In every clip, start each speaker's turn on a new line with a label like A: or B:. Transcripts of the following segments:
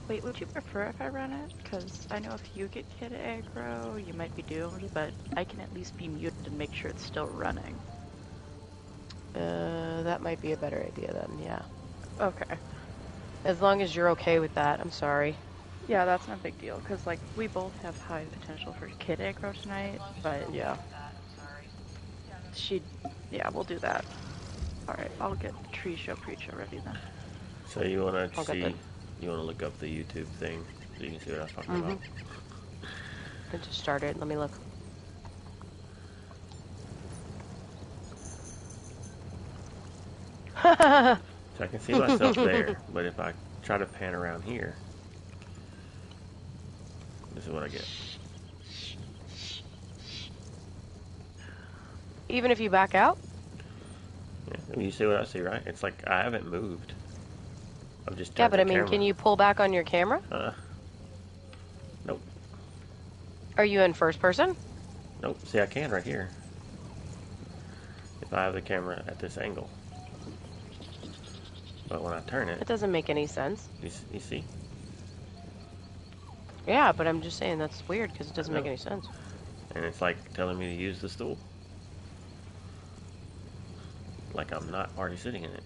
A: Wait, would you prefer if I run it? Because I know if you get kid aggro, you might be doomed, but I can at least be muted and make sure it's still running.
B: That might be a better idea then, yeah.
A: Okay.
B: As long as you're okay with that, I'm sorry.
A: Yeah, that's no big deal, because, like, we both have high potential for kid aggro tonight, but
B: Yeah.
A: yeah, we'll do that. Alright, I'll get Tree Show Pre-Show ready then.
C: So you want to
B: All good
C: see,
B: then.
C: you want to look up the YouTube thing so you can see what I was talking about?
B: It just started. Let me look.
C: So I can see myself there, but if I try to pan around here, this is what I get.
B: Even if you back out?
C: Yeah, you see what I see, right? It's like I haven't moved. I'm just
B: Yeah,
C: turned
B: but I
C: the
B: mean,
C: camera.
B: can you pull back on your camera?
C: Nope.
B: Are you in first person?
C: Nope. See, I can right here. If I have the camera at this angle. But when I turn
B: It
C: it,
B: doesn't make any sense.
C: you see?
B: Yeah, but I'm just saying that's weird because it doesn't make any sense.
C: And it's like telling me to use the stool. Like I'm not already sitting in it.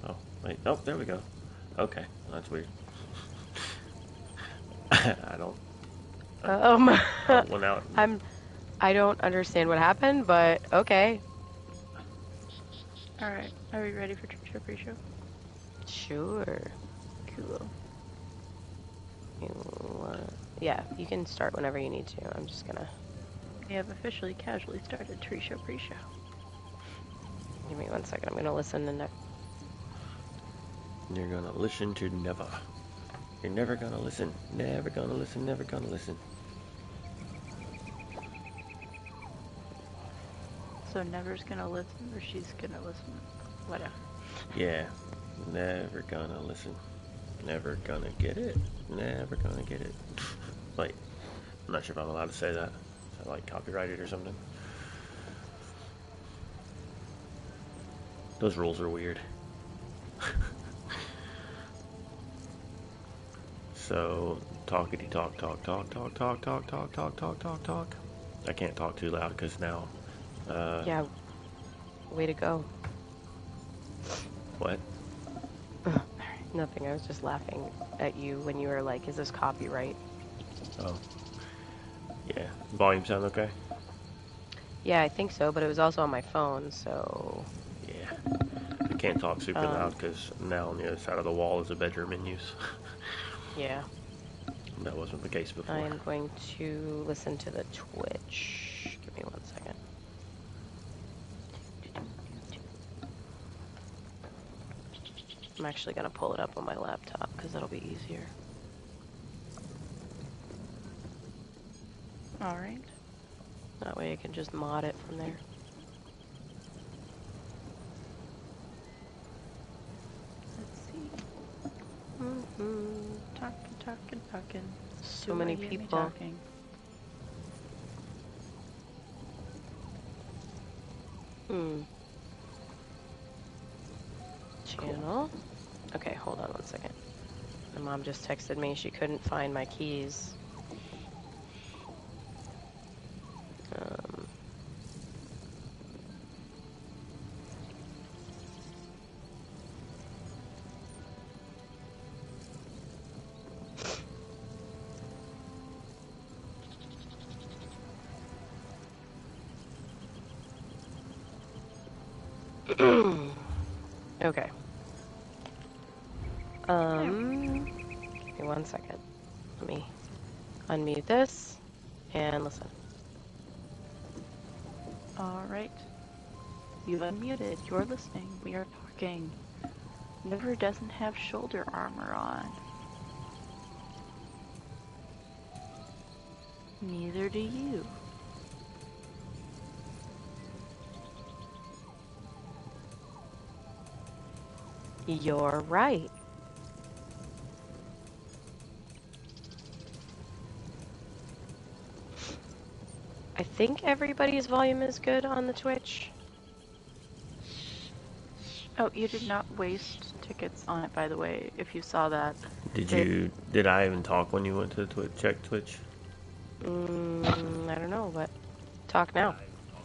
C: Oh, wait. Oh, there we go. Okay. Well, that's weird. I don't... well, now...
B: I don't understand what happened, but okay.
A: Alright, are we ready for Tree Show Pre-Show?
B: Sure.
A: Cool.
B: Yeah, you can start whenever you need to. I'm just gonna...
A: We have officially casually started Tree Show Pre-Show.
B: Give me 1 second. I'm gonna listen and...
C: You're gonna listen to never. You're never gonna listen. Never gonna listen. Never gonna listen.
A: So Never's gonna listen, or she's gonna listen? Whatever.
C: Yeah. Never gonna listen. Never gonna get it. Never gonna get it. Wait. I'm not sure if I'm allowed to say that. Is that like copyrighted or something? Those rules are weird. So, talkity talk, talk, talk, talk, talk, talk, talk, talk, talk, talk, talk. I can't talk too loud because now.
B: Yeah. Way to go.
C: What?
B: Nothing. I was just laughing at you when you were like, "Is this copyright?"
C: Oh. Yeah. Volume sound okay?
B: Yeah, I think so, but it was also on my phone, so...
C: Yeah. I can't talk super loud because now on the other side of the wall is a bedroom in use.
B: Yeah.
C: That wasn't the case before.
B: I am going to listen to the Twitch. Give me 1 second. I'm actually going to pull it up on my laptop because that'll be easier.
A: Alright.
B: That way I can just mod it from there.
A: Let's see. Talking.
B: So many people.
A: Talking?
B: Channel. Okay, hold on 1 second. My mom just texted me she couldn't find my keys. Okay. Give me 1 second. Let me unmute this and listen.
A: Alright. You've unmuted. You're listening. We are talking. Never doesn't have shoulder armor on. Neither do you.
B: You're right. I think everybody's volume is good on the Twitch.
A: Oh, you did not waste tickets on it, by the way, if you saw that.
C: Did I even talk when you went to check Twitch?
B: I don't know, but talk now.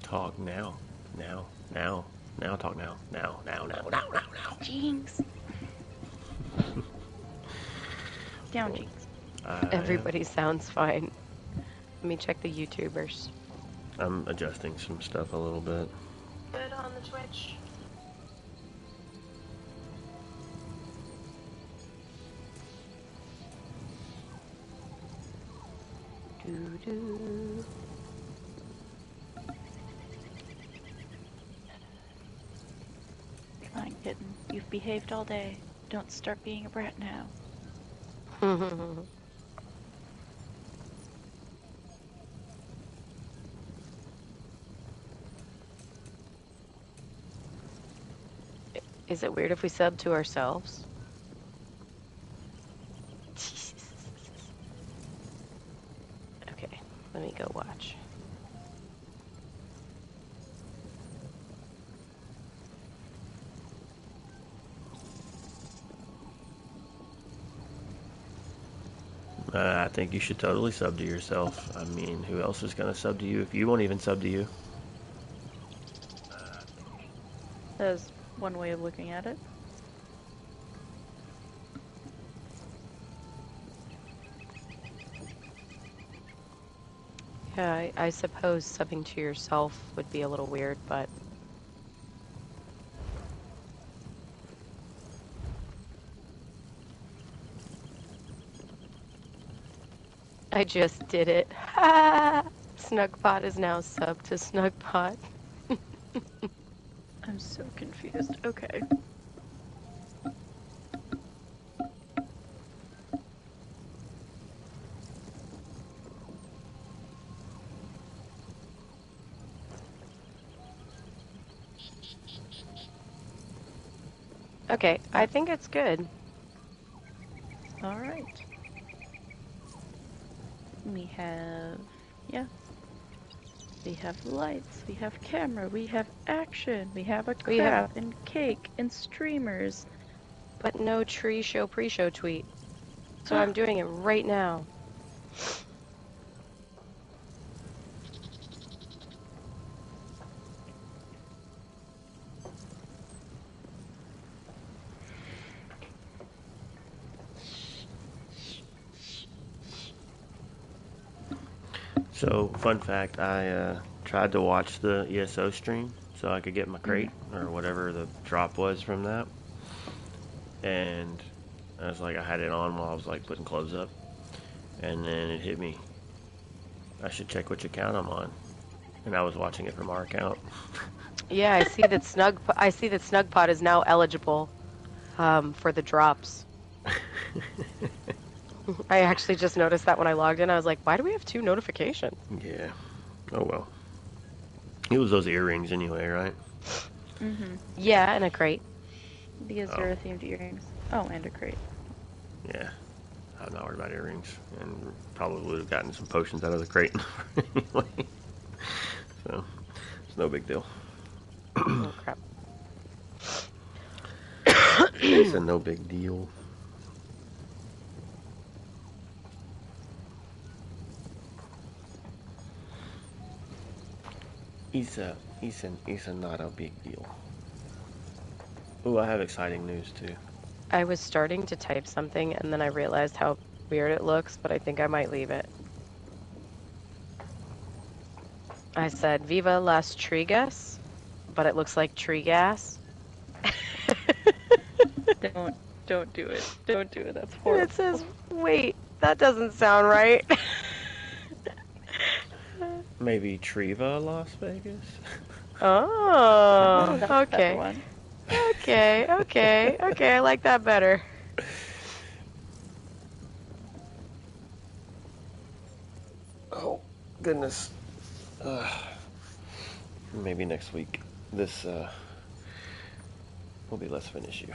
C: Talk now. Now. Talk now. Now.
A: Jinx. Down,
C: Cool.
A: Jinx.
B: Everybody sounds fine. Let me check the YouTubers.
C: I'm adjusting some stuff a little bit.
B: Good on the Twitch.
A: Doo-doo. Come on, kitten. You've behaved all day. Don't start being a brat now.
B: Is it weird if we sub to ourselves? Okay, let me go watch.
C: I think you should totally sub to yourself. I mean, who else is going to sub to you if you won't even sub to you?
A: That's one way of looking at it.
B: Yeah, I suppose subbing to yourself would be a little weird, but... I just did it. Ha! Snugpod is now sub to Snugpod.
A: I'm so confused. Okay.
B: Okay, I think it's good.
A: All right. We have, yeah. We have lights, we have camera, we have action, we have a
B: We have-
A: crab and cake and streamers.
B: But no tree show pre-show tweet. So I'm doing it right now.
C: So, fun fact, I tried to watch the ESO stream so I could get my crate or whatever the drop was from that. And I was like, I had it on while I was like putting clothes up. And then it hit me. I should check which account I'm on. And I was watching it from our account.
B: Yeah, I see that Snugpod is now eligible for the drops. I actually just noticed that when I logged in. I was like, why do we have 2 notifications?
C: Yeah. Oh well. It was those earrings anyway, right?
A: Mm-hmm.
B: Yeah, and a crate.
A: The Azura themed earrings. Oh, and a crate.
C: Yeah. I'm not worried about earrings. And probably would have gotten some potions out of the crate anyway. So, it's no big deal.
B: Oh, crap.
C: It's a no big deal. It's a not a big deal. Ooh, I have exciting news too.
B: I was starting to type something, and then I realized how weird it looks, but I think I might leave it. I said, Viva las Trigas, but it looks like tree gas.
A: Don't do it. Don't do it. That's
B: And
A: horrible.
B: it says, wait, that doesn't sound right.
C: Maybe Triva, Las Vegas?
B: Oh,
A: That's a better
B: okay.
A: one.
B: Okay, I like that better.
C: Oh, goodness. Maybe next week. This will be less of an issue.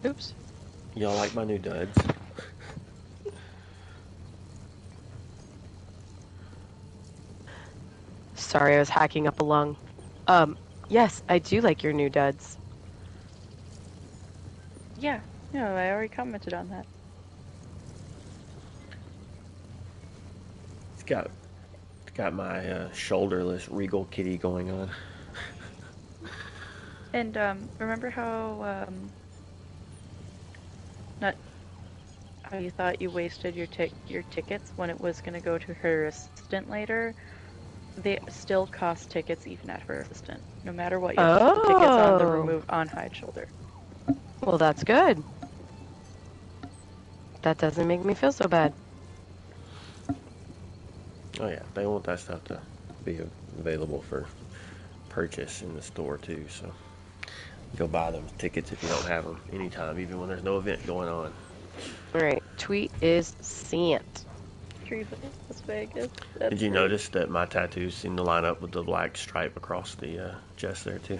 B: Oops.
C: Y'all like my new duds?
B: Sorry, I was hacking up a lung. Yes, I do like your new duds.
A: Yeah, no, I already commented on that.
C: It's got my shoulderless regal kitty going on.
A: And remember how not how you thought you wasted your tickets when it was gonna go to her assistant later? They still cost tickets even at her assistant. No matter what, you have to put the tickets on the
B: Oh,
A: remove on hide shoulder.
B: well, that's good. That doesn't make me feel so bad.
C: Oh yeah, they want that stuff to be available for purchase in the store too. So go buy them tickets if you don't have them anytime, even when there's no event going on.
B: All right, tweet is sent.
A: Triva, Las Vegas. That's
C: Did you
A: great.
C: notice that my tattoos seem to line up with the black stripe across the chest there too?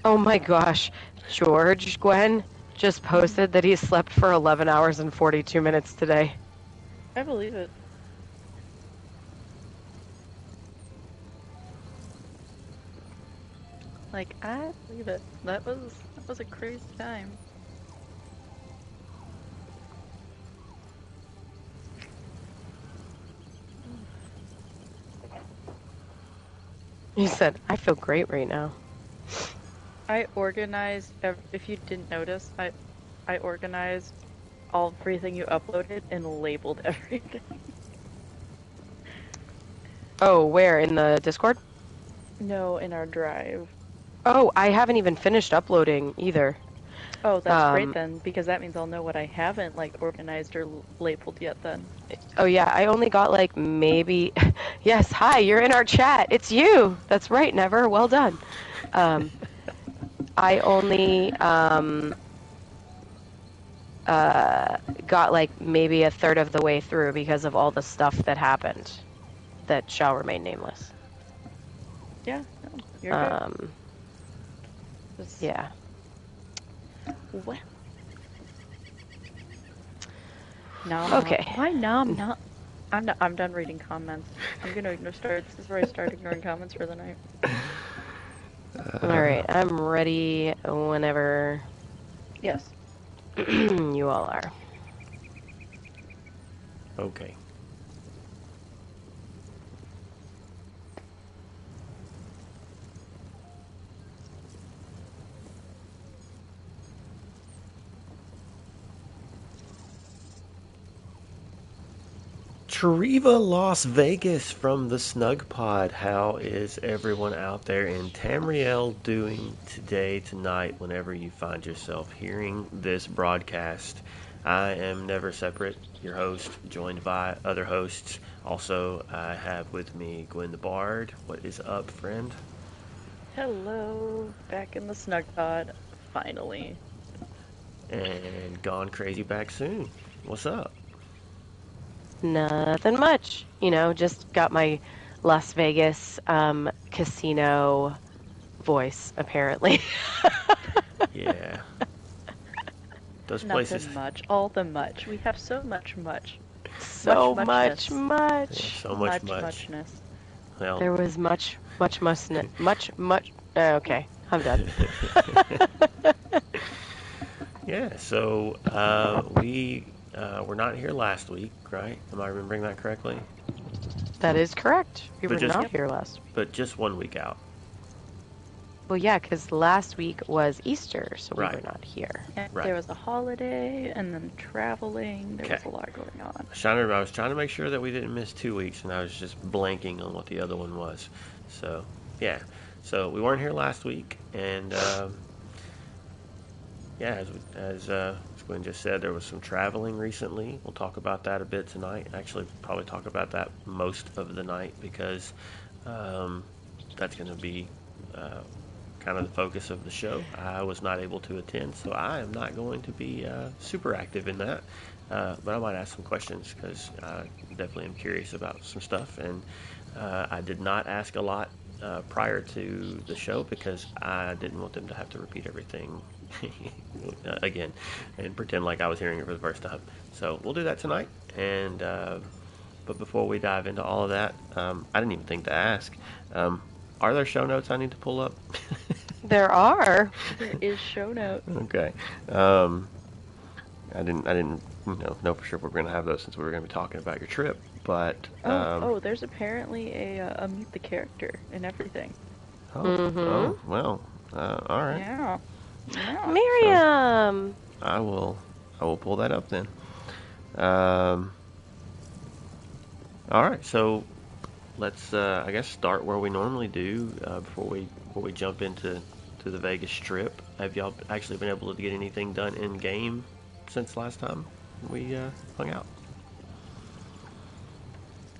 B: Oh my gosh, George Gwen just posted that he slept for 11 hours and 42 minutes today.
A: I believe it. Like, I believe it. That was a crazy time.
B: He said, I feel great right now.
A: I organized, if you didn't notice, I organized everything you uploaded and labeled everything.
B: Oh, where? In the Discord?
A: No, in our drive.
B: Oh, I haven't even finished uploading either.
A: Oh, that's great then, because that means I'll know what I haven't like organized or labeled yet then.
B: Oh yeah, I only got like maybe yes, hi, you're in our chat. It's you. That's right, Never. Well done. I only got like maybe a third of the way through because of all the stuff that happened that shall remain nameless.
A: Yeah, no, you're good.
B: Yeah.
A: What? Nom,
B: Okay.
A: Why nom? Not. I'm done reading comments. I'm gonna start. This is where I start ignoring comments for the night.
B: All right, I'm ready whenever
A: Yes.
B: you all are.
C: Okay. Triva, Las Vegas from the Snugpod. How is everyone out there in Tamriel doing today, tonight, whenever you find yourself hearing this broadcast? I am Never Separate, your host, joined by other hosts. Also, I have with me Gwen the Bard. What is up, friend?
A: Hello, back in the Snugpod, finally.
C: And Gone Crazy back soon. What's up?
B: Nothing much. You know, just got my Las Vegas casino voice, apparently.
C: Yeah. Those
A: Nothing
C: places.
A: much, all the much. We have so much much.
B: So
A: Muchness.
B: much.
C: So much.
A: Muchness.
C: Well,
B: There was much. Okay, I'm done.
C: yeah, so we were not here last week, right? Am I remembering that correctly?
B: That is correct. We
C: But
B: were
C: just-
B: not here last week.
C: But just 1 week out.
B: Well, yeah, because last week was Easter, so we
C: Right.
B: were not here.
A: And
C: Right.
A: there was a holiday, and then traveling. There was
C: Okay.
A: a lot going on.
C: I was trying to make sure that we didn't miss 2 weeks, and I was just blanking on what the other one was. So, yeah. So we weren't here last week, and yeah, as Gwen just said, there was some traveling recently. We'll talk about that a bit tonight. Actually, probably talk about that most of the night because that's going to be kind of the focus of the show. I was not able to attend, so I am not going to be super active in that. But I might ask some questions because I definitely am curious about some stuff. And I did not ask a lot prior to the show because I didn't want them to have to repeat everything again and pretend like I was hearing it for the first time. So we'll do that tonight. And but before we dive into all of that, I didn't even think to ask. Are there show notes I need to pull up?
B: There are.
A: There is show notes.
C: Okay. I didn't know for sure if we were going to have those since we were going to be talking about your trip. But
A: there's apparently a meet the character and everything.
C: oh well, all right.
A: Yeah.
B: Miriam.
C: So I will pull that up then. All right, so let's I guess start where we normally do before we jump into the Vegas trip. Have y'all actually been able to get anything done in game since last time we hung out?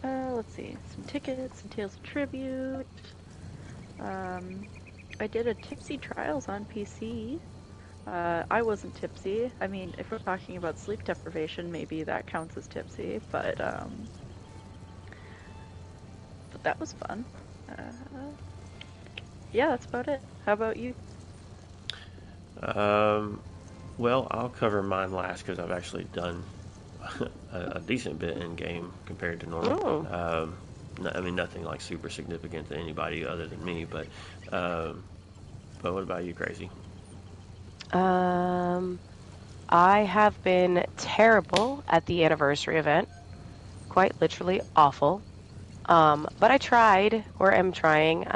A: Let's see. Some tickets, some Tales of Tribute. I did a Tipsy Trials on PC. I wasn't tipsy. I mean, if we're talking about sleep deprivation, maybe that counts as tipsy, but that was fun. Yeah, that's about it. How about you?
C: Well, I'll cover mine last because I've actually done a decent bit in game compared to normal. I mean, nothing like super significant to anybody other than me, but what about you, Crazy?
B: I have been terrible at the anniversary event. Quite literally awful. But I tried, or am trying.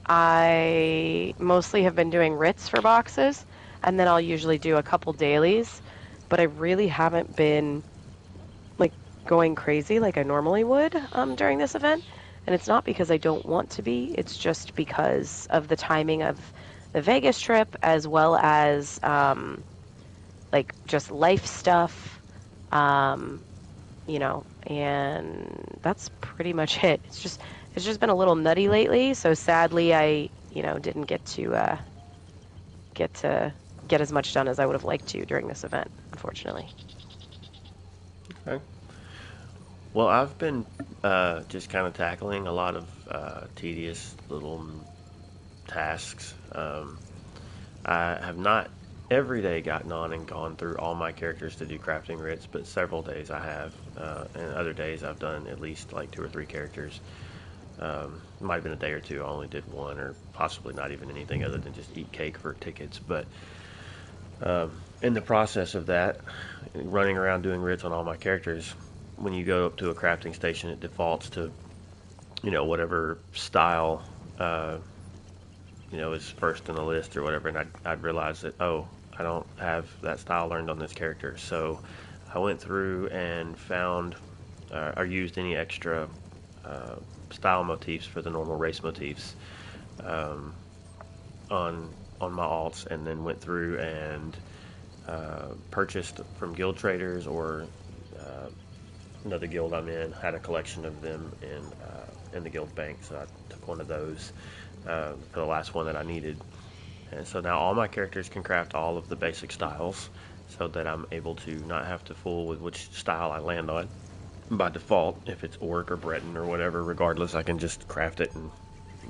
B: I mostly have been doing writs for boxes, and then I'll usually do a couple dailies, but I really haven't been like going crazy like I normally would during this event. And it's not because I don't want to be, it's just because of the timing of the Vegas trip, as well as like just life stuff, and that's pretty much it. It's just been a little nutty lately, so sadly I didn't get as much done as I would have liked to during this event, unfortunately.
C: Okay. Well, I've been just kind of tackling a lot of tedious little tasks. I have not every day gotten on and gone through all my characters to do crafting writs, but several days I have, and other days I've done at least like 2 or 3 characters. Might have been a day or 2 I only did 1, or possibly not even anything other than just eat cake for tickets. But in the process of that, running around doing writs on all my characters, when you go up to a crafting station, it defaults to whatever style is first in the list or whatever, and I'd realized that, I don't have that style learned on this character. So I went through and found or used any extra style motifs for the normal race motifs on my alts, and then went through and purchased from guild traders or another guild I'm in had a collection of them in the guild bank, so I took one of those for the last one that I needed. And so now all my characters can craft all of the basic styles, so that I'm able to not have to fool with which style I land on. By default, if it's Orc or Breton or whatever, regardless, I can just craft it and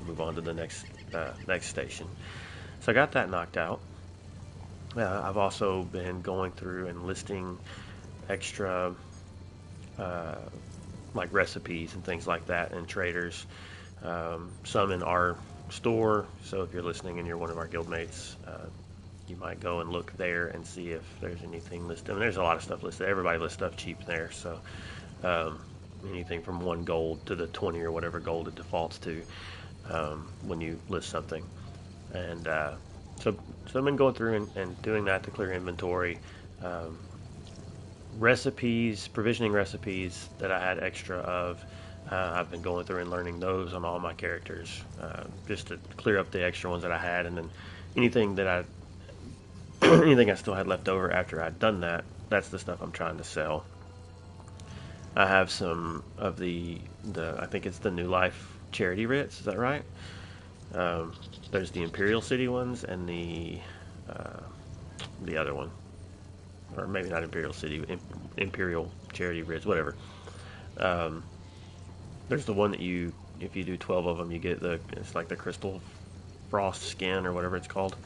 C: move on to the next station. So I got that knocked out. I've also been going through and listing extra like recipes and things like that in traders. Some in our store, so if you're listening and you're one of our guildmates, you might go and look there and see if there's anything listed. I mean, there's a lot of stuff listed. Everybody lists stuff cheap there, so anything from 1 gold to the 20 or whatever gold it defaults to when you list something. And so I've been going through and doing that to clear inventory. Recipes, provisioning recipes that I had extra of, I've been going through and learning those on all my characters, just to clear up the extra ones that I had, and then anything I still had left over after I'd done that, that's the stuff I'm trying to sell. I have some of the I think it's the New Life charity writs, is that right? There's the Imperial City ones and the other one, or maybe not Imperial City, Imperial charity writs, whatever. There's the one that you if you do 12 of them, you get it's like the crystal frost skin or whatever it's called.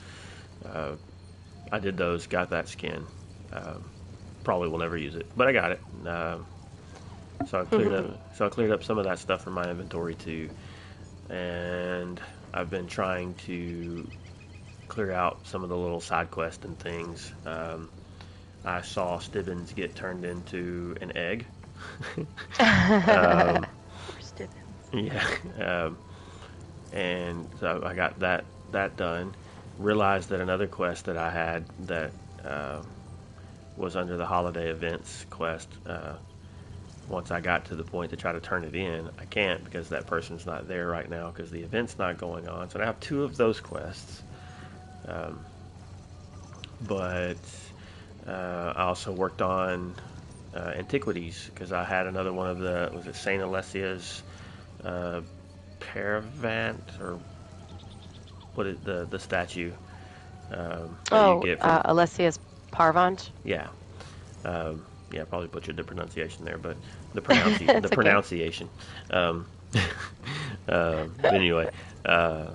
C: I did those, got that skin. Probably will never use it, but I got it. So I cleared up some of that stuff from my inventory too, and I've been trying to clear out some of the little side quests and things. I saw Stibbins get turned into an egg.
A: Stibbins.
C: Yeah, and so I got that done. Realized that another quest that I had that was under the holiday events quest. Once I got to the point to try to turn it in, I can't because that person's not there right now because the event's not going on. So I have 2 of those quests. But I also worked on antiquities because I had another one of was it Saint Alessia's Paravant or what is the statue? You get from,
B: Alessia's Parvant.
C: Yeah. Yeah, probably butchered the pronunciation there, but the pronunciation. Anyway,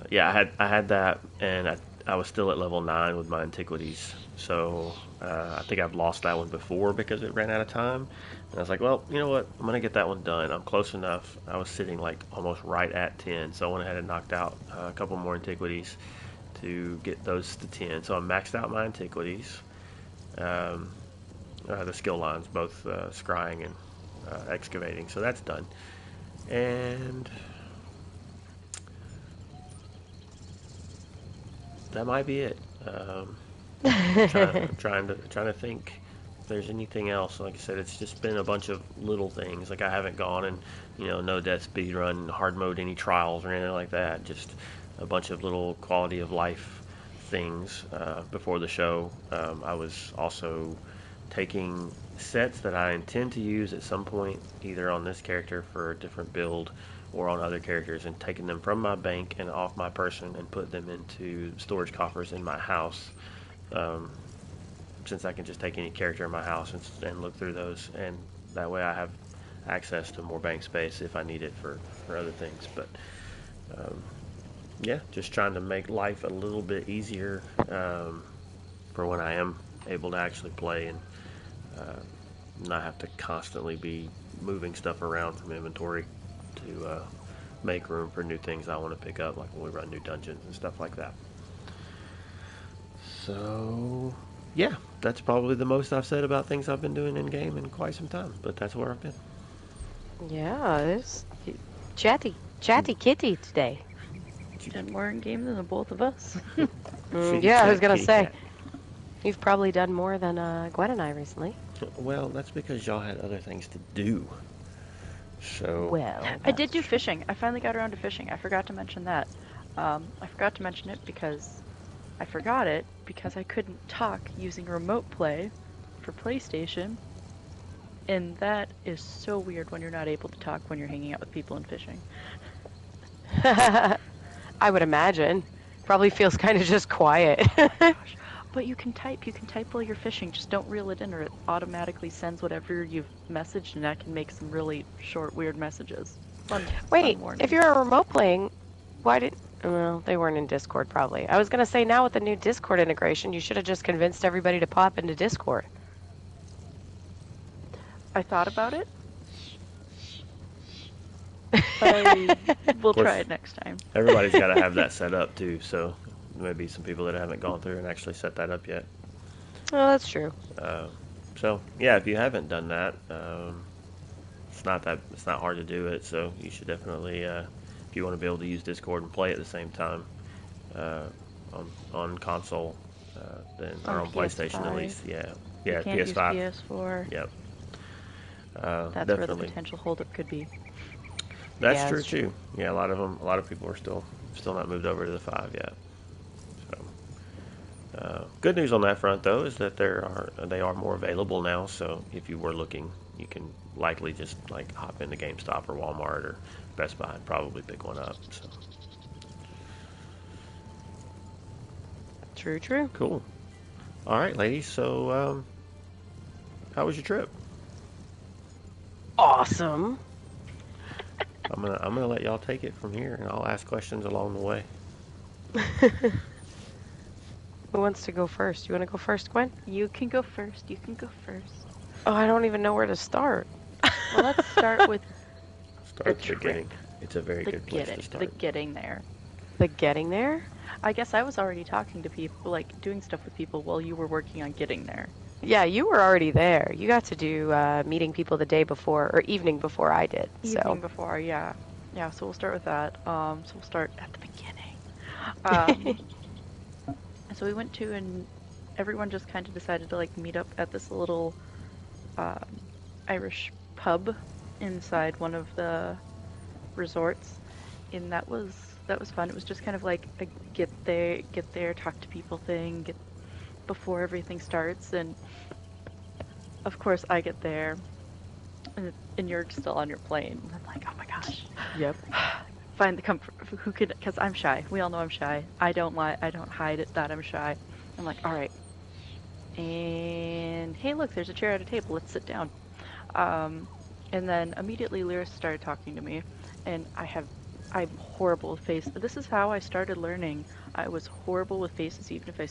C: yeah, I had that, and I was still at level 9 with my antiquities. So I think I've lost that one before because it ran out of time. And I was like, well, you know what? I'm gonna get that one done. I'm close enough. I was sitting like almost right at 10, so I went ahead and knocked out a couple more antiquities to get those to 10. So I maxed out my antiquities. The skill lines, both scrying and excavating, so that's done. And that might be it. I'm trying to think if there's anything else. Like I said, it's just been a bunch of little things. Like I haven't gone and no death speed run, hard mode any trials or anything like that. Just a bunch of little quality of life things before the show. I was also taking sets that I intend to use at some point, either on this character for a different build or on other characters, and taking them from my bank and off my person and put them into storage coffers in my house. Since I can just take any character in my house and look through those, and that way I have access to more bank space if I need it for other things. But yeah, just trying to make life a little bit easier for when I am able to actually play and not have to constantly be moving stuff around from inventory to make room for new things I want to pick up, like when we run new dungeons and stuff like that. So yeah, that's probably the most I've said about things I've been doing in game in quite some time, but that's where I've been.
B: Yeah, it's chatty kitty today.
A: You done more in game than the both of us.
B: Yeah, I was gonna say. You've probably done more than Gwen and I recently.
C: Well, that's because y'all had other things to do. So.
B: Well,
A: I did do fishing. I finally got around to fishing. I forgot to mention that. I forgot to mention it because I forgot it because I couldn't talk using remote play for PlayStation. And that is so weird when you're not able to talk when you're hanging out with people and fishing.
B: I would imagine. Probably feels kind of just quiet.
A: Gosh. But you can type while you're fishing. Just don't reel it in or it automatically sends whatever you've messaged, and that can make some really short, weird messages.
B: Wait, if you're remote playing, why did... Well, they weren't in Discord, probably. I was going to say, now with the new Discord integration, you should have just convinced everybody to pop into Discord.
A: I thought about it. We'll try it next time.
C: Everybody's got to have that set up, too, so... Maybe some people that haven't gone through and actually set that up yet.
B: Oh, that's true.
C: So yeah, if you haven't done that, it's not hard to do it. So you should definitely, if you want to be able to use Discord and play at the same time on console, then or on PlayStation at least. Yeah,
A: you can't
C: PS5,
A: use PS4.
C: Yep.
A: That's
C: definitely
A: where the potential holdup could be.
C: That's true too. Yeah, a lot of people are still not moved over to the 5 yet. Good news on that front, though, is that they are more available now. So if you were looking, you can likely just like hop into GameStop or Walmart or Best Buy and probably pick one up. So.
B: True.
C: Cool. All right, ladies. So, how was your trip?
B: Awesome.
C: I'm gonna let y'all take it from here, and I'll ask questions along the way.
B: Who wants to go first? You want to go first, Gwen?
A: You can go first. You can go first.
B: Oh, I don't even know where to start.
A: Well, let's start with
C: Start at the beginning. It's a very good place to
A: the
C: start.
A: getting there.
B: The getting there?
A: I guess I was already talking to people, like doing stuff with people while you were working on getting there.
B: Yeah, you were already there. You got to do meeting people the day before, or evening before I did.
A: Evening before, yeah. Yeah, so we'll start with that. So we'll start at the beginning. So we went to, and everyone just kind of decided to like meet up at this little Irish pub inside one of the resorts, and that was fun. It was just kind of like a get there, talk to people thing, before everything starts. And of course I get there, and you're still on your plane. And I'm like, oh my gosh.
B: Yep.
A: Find the comfort. Who could? Because I'm shy. We all know I'm shy. I don't lie. I don't hide it that I'm shy. I'm like, all right. And hey, look, there's a chair at a table. Let's sit down. And then immediately Lyris started talking to me, and I'm horrible with faces. This is how I started learning. I was horrible with faces, even if I've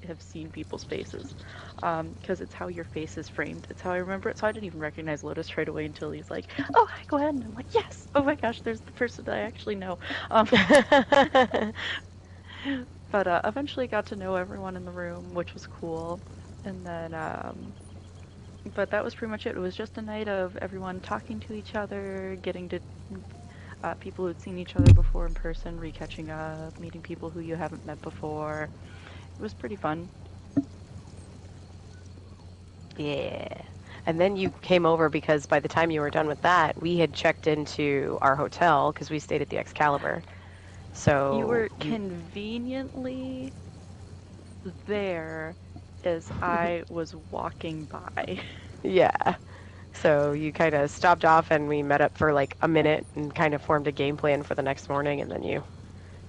A: have seen people's faces, because it's how your face is framed. It's how I remember it. So I didn't even recognize Lotus right away until he's like, "Oh, hi, Gwen." And I'm like, "Yes! Oh my gosh, there's the person that I actually know." But eventually got to know everyone in the room, which was cool. And then, but that was pretty much it. It was just a night of everyone talking to each other, getting to people who'd seen each other before in person, re-catching up, meeting people who you haven't met before. It was pretty fun.
B: Yeah. And then you came over because by the time you were done with that, we had checked into our hotel because we stayed at the Excalibur. So
A: you were conveniently there as I was walking by.
B: Yeah. So you kind of stopped off and we met up for like a minute and kind of formed a game plan for the next morning, and then you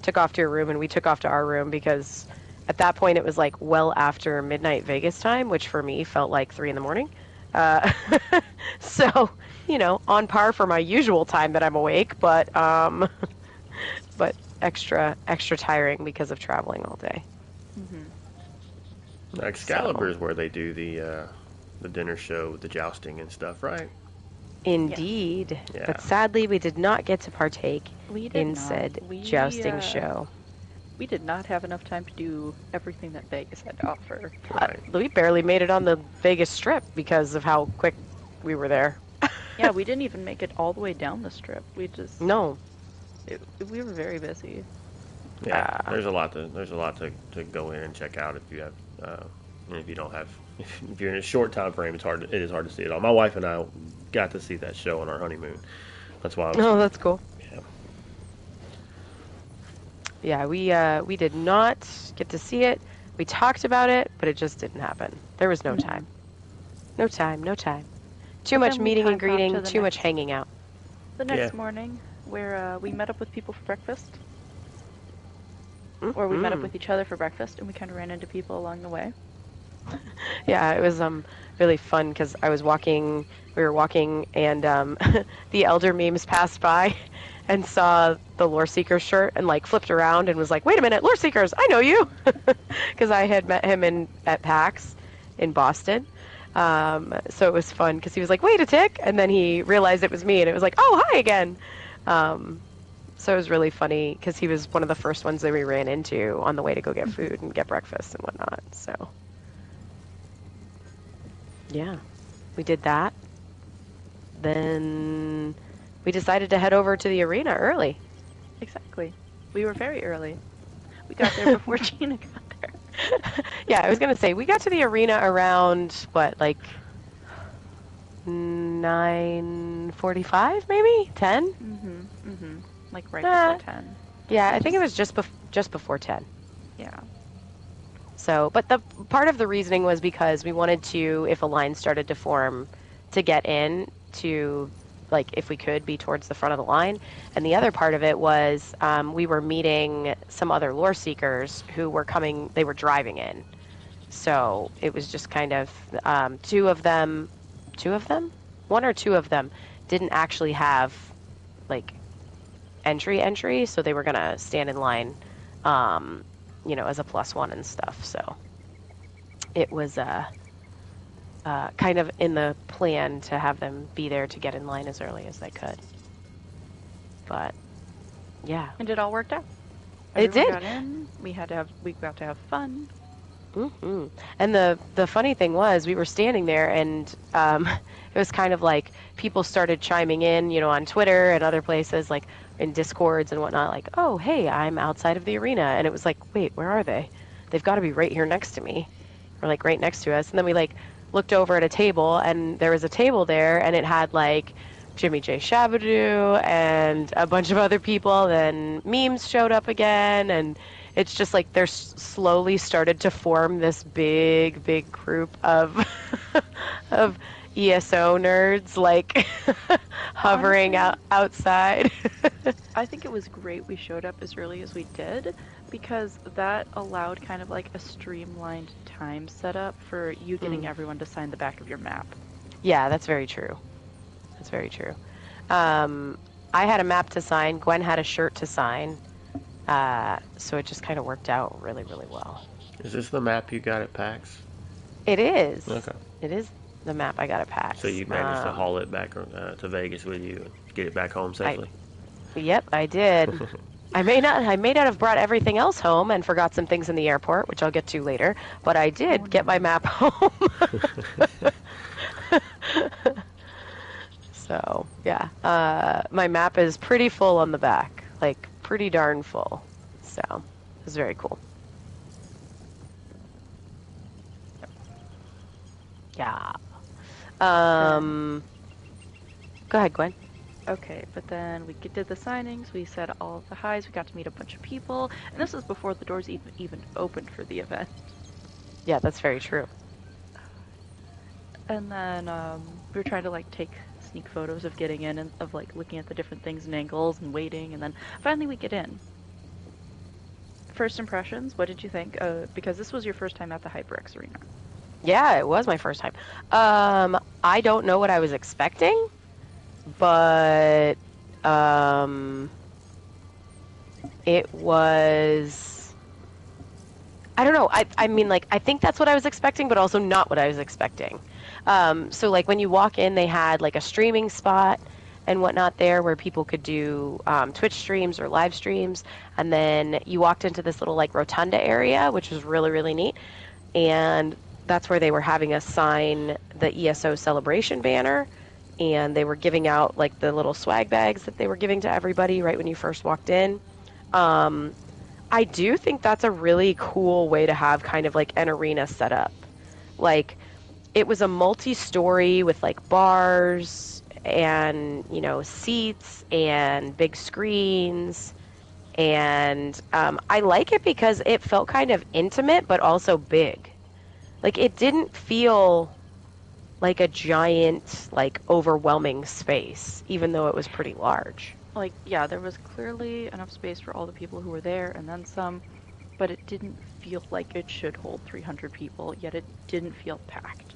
B: took off to your room and we took off to our room because at that point it was like well after midnight Vegas time, which for me felt like 3 a.m. So, you know, on par for my usual time that I'm awake, but extra tiring because of traveling all day.
A: Mm-hmm.
C: Excalibur is where they do the dinner show with the jousting and stuff, right?
B: Indeed.
C: Yeah.
B: But sadly, we did not get to partake in said jousting show.
A: We did not have enough time to do everything that Vegas had to offer.
C: Right.
B: We barely made it on the Vegas Strip because of how quick we were there.
A: Yeah, we didn't even make it all the way down the strip. We just...
B: No.
A: We were very busy.
C: Yeah, there's a lot to go in and check out if you have if you don't have if you're in a short time frame. It is hard to see it all. My wife and I got to see that show on our honeymoon. That's why.
B: Oh, that's cool.
C: Yeah.
B: Yeah, we did not get to see it. We talked about it, but it just didn't happen. There was no time. No time. Too much meeting and greeting. Too much hanging out.
A: The next morning, where we met up with people for breakfast. Or we met up with each other for breakfast, and we kind of ran into people along the way.
B: Yeah, it was really fun because we were walking, and the Elder memes passed by and saw the Lore Seekers shirt and like flipped around and was like, "Wait a minute, Lore Seekers, I know you," because I had met him at PAX in Boston. So it was fun because he was like, "Wait a tick," and then he realized it was me, and it was like, "Oh, hi again." So it was really funny because he was one of the first ones that we ran into on the way to go get food and get breakfast and whatnot. So, yeah, we did that. Then we decided to head over to the arena early.
A: Exactly. We were very early. We got there before Gina got there.
B: Yeah, I was going to say, we got to the arena around, like 9:45 maybe? 10?
A: Mm-hmm. Like right before 10.
B: Yeah, I think it was just before 10.
A: Yeah.
B: So, but the part of the reasoning was because we wanted to, if a line started to form, to get in to, like, if we could, be towards the front of the line. And the other part of it was we were meeting some other lore seekers who were coming, they were driving in. So it was just kind of one or two of them didn't actually have like entry, so they were gonna stand in line, as a +1 and stuff. So it was kind of in the plan to have them be there to get in line as early as they could. But yeah,
A: And it all worked out.
B: It did.
A: Got in. We got to have fun.
B: Mm-hmm. And the funny thing was, we were standing there, and it was kind of like people started chiming in, on Twitter and other places, like in Discords and whatnot, like, oh, hey, I'm outside of the arena. And it was like, wait, where are they? They've got to be right here next to me, or like right next to us. And then we like looked over at a table, and there was a table there, and it had like Jimmy J. Shabadoo and a bunch of other people. Then memes showed up again, and it's just like they're slowly started to form this big group of of ESO nerds, like hovering outside.
A: I think it was great we showed up as early as we did, because that allowed kind of like a streamlined time setup for you getting everyone to sign the back of your map.
B: Yeah, that's very true. That's very true. I had a map to sign. Gwen had a shirt to sign. So it just kind of worked out really, really well.
C: Is this the map you got at PAX?
B: It is.
C: Okay.
B: It is the map I got at PAX.
C: So you managed to haul it back to Vegas with you and get it back home safely?
B: Yep, I did. I may not have brought everything else home and forgot some things in the airport, which I'll get to later, but I did get my map home. So, yeah. My map is pretty full on the back. Like, pretty darn full. So, it was very cool. Yeah. Go ahead, Gwen.
A: Okay, but then we did the signings, we said all of the highs, we got to meet a bunch of people, and this was before the doors even opened for the event.
B: Yeah, that's very true.
A: And then we were trying to like take sneak photos of getting in and of like looking at the different things and angles and waiting, and then finally we get in. First impressions, what did you think? Because this was your first time at the HyperX Arena.
B: Yeah, it was my first time. I don't know what I was expecting, but it was, I don't know. I mean, like, I think that's what I was expecting, but also not what I was expecting. So, like, when you walk in, they had, like, a streaming spot and whatnot there where people could do Twitch streams or live streams. And then you walked into this little, like, rotunda area, which was really, really neat. And that's where they were having us sign the ESO celebration banner. And they were giving out, like, the little swag bags that they were giving to everybody right when you first walked in. I do think that's a really cool way to have kind of, like, an arena set up. Like, it was a multi-story with, like, bars and, seats and big screens. And I like it because it felt kind of intimate, but also big. Like, it didn't feel like a giant, like, overwhelming space, even though it was pretty large.
A: Like, yeah, there was clearly enough space for all the people who were there and then some, but it didn't feel like it should hold 300 people, yet it didn't feel packed.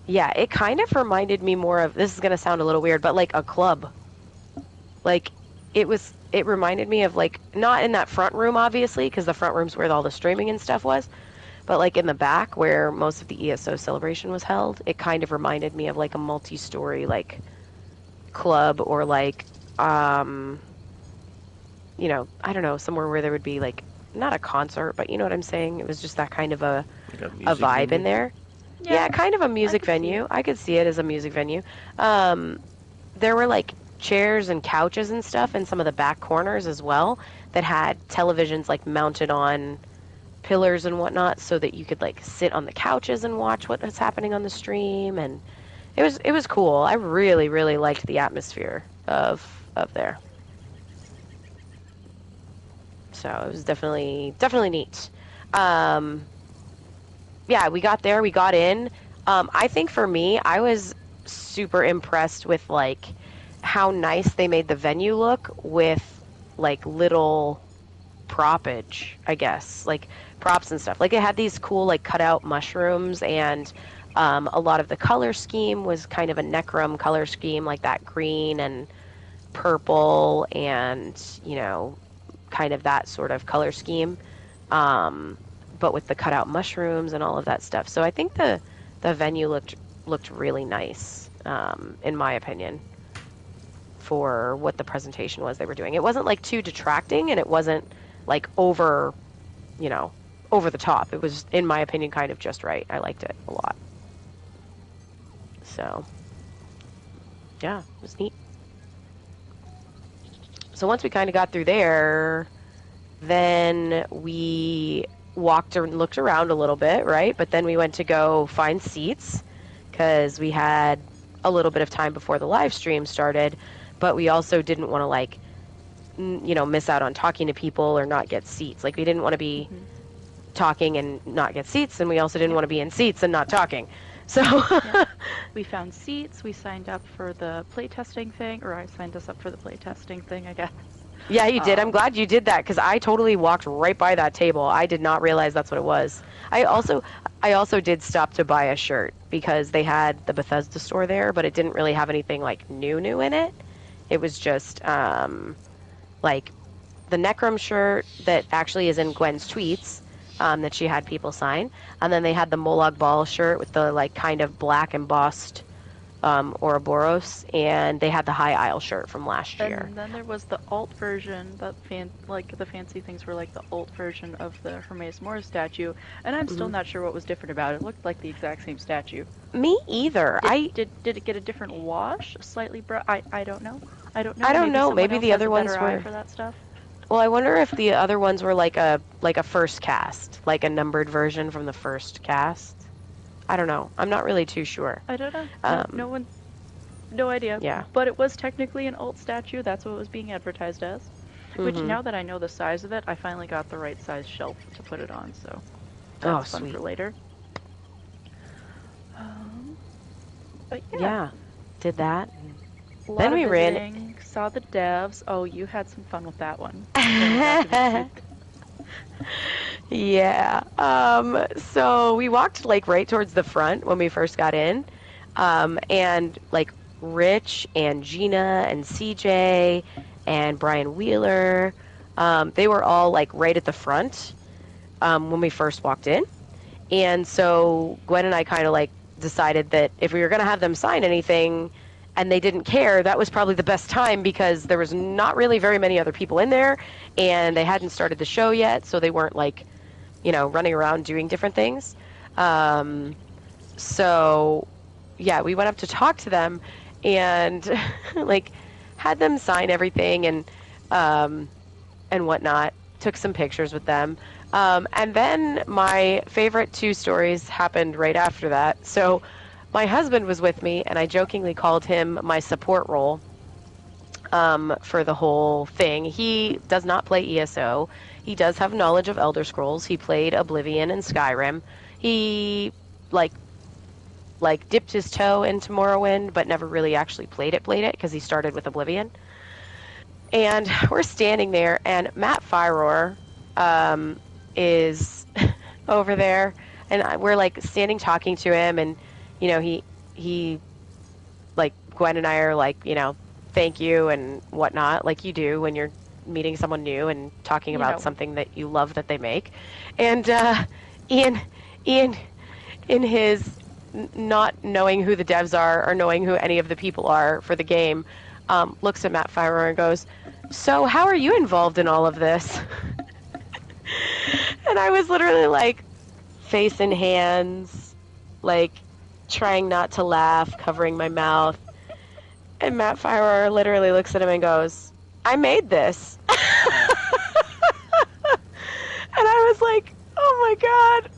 B: Yeah, it kind of reminded me more of, this is going to sound a little weird, but like a club. Like, it reminded me of, like, not in that front room, obviously, because the front room's where all the streaming and stuff was, but like in the back where most of the ESO celebration was held, it kind of reminded me of like a multi-story, like, club, or like, I don't know, somewhere where there would be, like, not a concert, but you know what I'm saying? It was just that kind of a vibe venue in there. Yeah, kind of a music venue. I could see it as a music venue. There were, like, chairs and couches and stuff in some of the back corners as well that had televisions, like, mounted on pillars and whatnot, so that you could, like, sit on the couches and watch what was happening on the stream. And it was cool. I really, really liked the atmosphere of there. So it was definitely neat. Yeah, we got there, we got in. I think for me, I was super impressed with, like, how nice they made the venue look with, like, little propage, I guess, like props and stuff. Like, it had these cool, like, cutout mushrooms, and a lot of the color scheme was kind of a Necrom color scheme, like that green and purple and, kind of that sort of color scheme, but with the cutout mushrooms and all of that stuff. So I think the venue looked really nice, in my opinion, for what the presentation was they were doing. It wasn't like too detracting, and it wasn't like over the top. It was, in my opinion, kind of just right. I liked it a lot. So yeah, it was neat. So once we kind of got through there, then we walked and looked around a little bit, right? But then we went to go find seats because we had a little bit of time before the live stream started, but we also didn't want to miss out on talking to people or not get seats. Like, we didn't want to be talking and not get seats, and we also didn't want to be in seats and not talking. So
A: we found seats. We signed up for the playtesting thing, or I signed us up for the playtesting thing, I guess.
B: Yeah, you did. I'm glad you did that because I totally walked right by that table. I did not realize that's what it was. I also did stop to buy a shirt because they had the Bethesda store there, but it didn't really have anything like new in it. It was just like the Necrom shirt that actually is in Gwen's tweets. That she had people sign, and then they had the Molag Bal shirt with the like kind of black embossed Ouroboros, and they had the High Isle shirt from last year.
A: And then there was the alt version, the fancy things were like the alt version of the Hermes Mora statue, and I'm still not sure what was different about it. It looked like the exact same statue.
B: Me either.
A: Did it get a different wash? Slightly brown? I don't know. I don't know.
B: Maybe the other ones were
A: for that stuff.
B: Well, I wonder if the other ones were like a first cast, like a numbered version from the first cast. I don't know. I'm not really too sure.
A: I don't know. No idea.
B: Yeah.
A: But it was technically an alt statue. That's what it was being advertised as. Which, now that I know the size of it, I finally got the right size shelf to put it on. So that's fun
B: sweet.
A: for later. But
B: yeah, did that.
A: Then we ran. Saw the devs. Oh, you had some fun with that one.
B: Yeah. So we walked like right towards the front when we first got in, and like Rich and Gina and CJ and Brian Wheeler, they were all like right at the front when we first walked in, and so Gwen and I kind of like decided that if we were gonna have them sign anything and they didn't care, that was probably the best time because there was not really very many other people in there and they hadn't started the show yet, so they weren't like, running around doing different things. So yeah, we went up to talk to them and like had them sign everything and whatnot, took some pictures with them. And then my favorite two stories happened right after that. So my husband was with me, and I jokingly called him my support role for the whole thing. He does not play ESO. He does have knowledge of Elder Scrolls. He played Oblivion and Skyrim. He like dipped his toe into Morrowind, but never really actually played it because he started with Oblivion. And we're standing there, and Matt Fyror is over there, and we're like standing talking to him, and he like Gwen and I are like, thank you and whatnot, like you do when you're meeting someone new and talking about something that you love that they make. And Ian in his not knowing who the devs are or knowing who any of the people are for the game, looks at Matt Fyror and goes, "So how are you involved in all of this?" And I was literally like face in hands, like trying not to laugh, covering my mouth. And Matt Fyror literally looks at him and goes, "I made this." And I was like, "Oh my God."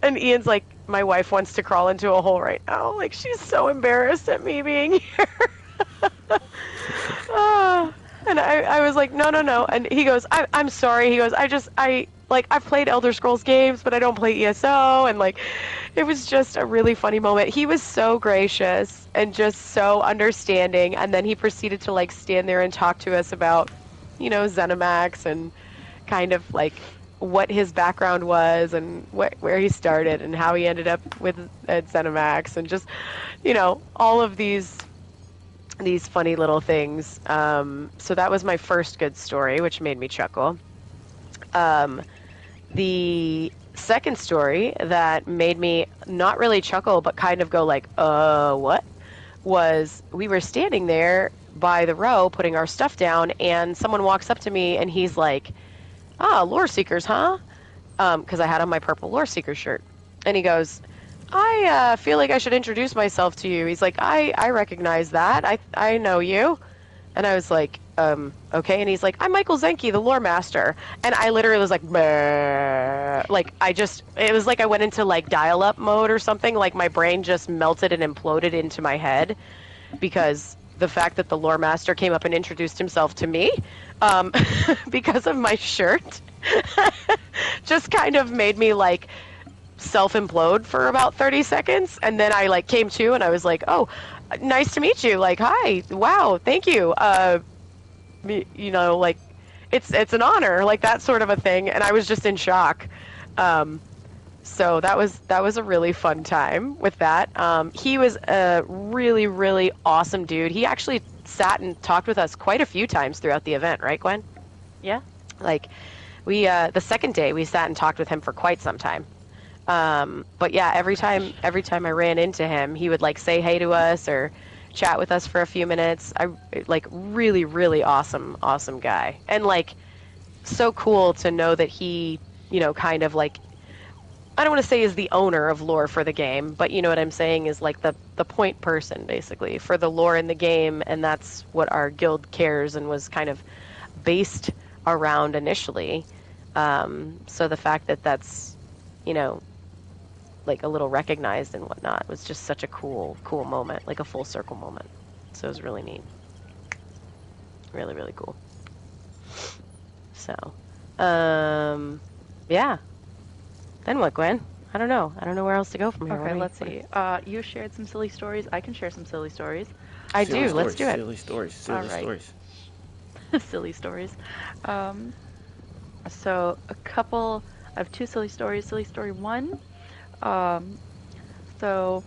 B: And Ian's like, "My wife wants to crawl into a hole right now. Like, she's so embarrassed at me being here." And I was like, no. And he goes, I'm sorry. He goes, I've played Elder Scrolls games, but I don't play ESO. And like, it was just a really funny moment. He was so gracious and just so understanding. And then he proceeded to like stand there and talk to us about, ZeniMax and kind of like what his background was and where he started and how he ended up at ZeniMax and just, all of these these funny little things. So that was my first good story, which made me chuckle. The second story that made me not really chuckle, but kind of go like, what? Was we were standing there by the row putting our stuff down, and someone walks up to me and he's like, lore seekers, huh? Because I had on my purple lore seeker shirt. And he goes, I feel like I should introduce myself to you. He's like, I recognize that. I know you. And I was like, okay. And he's like, I'm Michael Zenke, the lore master. And I literally was like, "Bleh." Like, it was like I went into like dial-up mode or something. Like my brain just melted and imploded into my head because the fact that the lore master came up and introduced himself to me because of my shirt just kind of made me like self-implode for about 30 seconds. And then I like came to and I was like, oh, nice to meet you. Like, hi, wow, thank you. You know, like it's an honor, like that sort of a thing. And I was just in shock. So that was a really fun time with that. He was a really, really awesome dude. He actually sat and talked with us quite a few times throughout the event, right, Gwen?
A: Yeah.
B: Like we the second day we sat and talked with him for quite some time. But yeah, every time I ran into him, he would like say hey to us or chat with us for a few minutes. I like really, really awesome guy. And like so cool to know that he, you know, kind of like, I don't want to say is the owner of lore for the game, but you know what I'm saying is like the point person basically for the lore in the game, and that's what our guild cares and was kind of based around initially. So the fact that that's, you know, like a little recognized and whatnot was just such a cool moment, like a full circle moment. So it was really neat. Really, really cool. So, yeah. Then what, Gwen? I don't know. I don't know where else to go from here.
A: Okay, let's see. You shared some silly stories. I can share some silly stories.
B: I do. Let's do it.
C: Silly stories.
A: All right. Silly stories. So I have two silly stories. Silly story one. So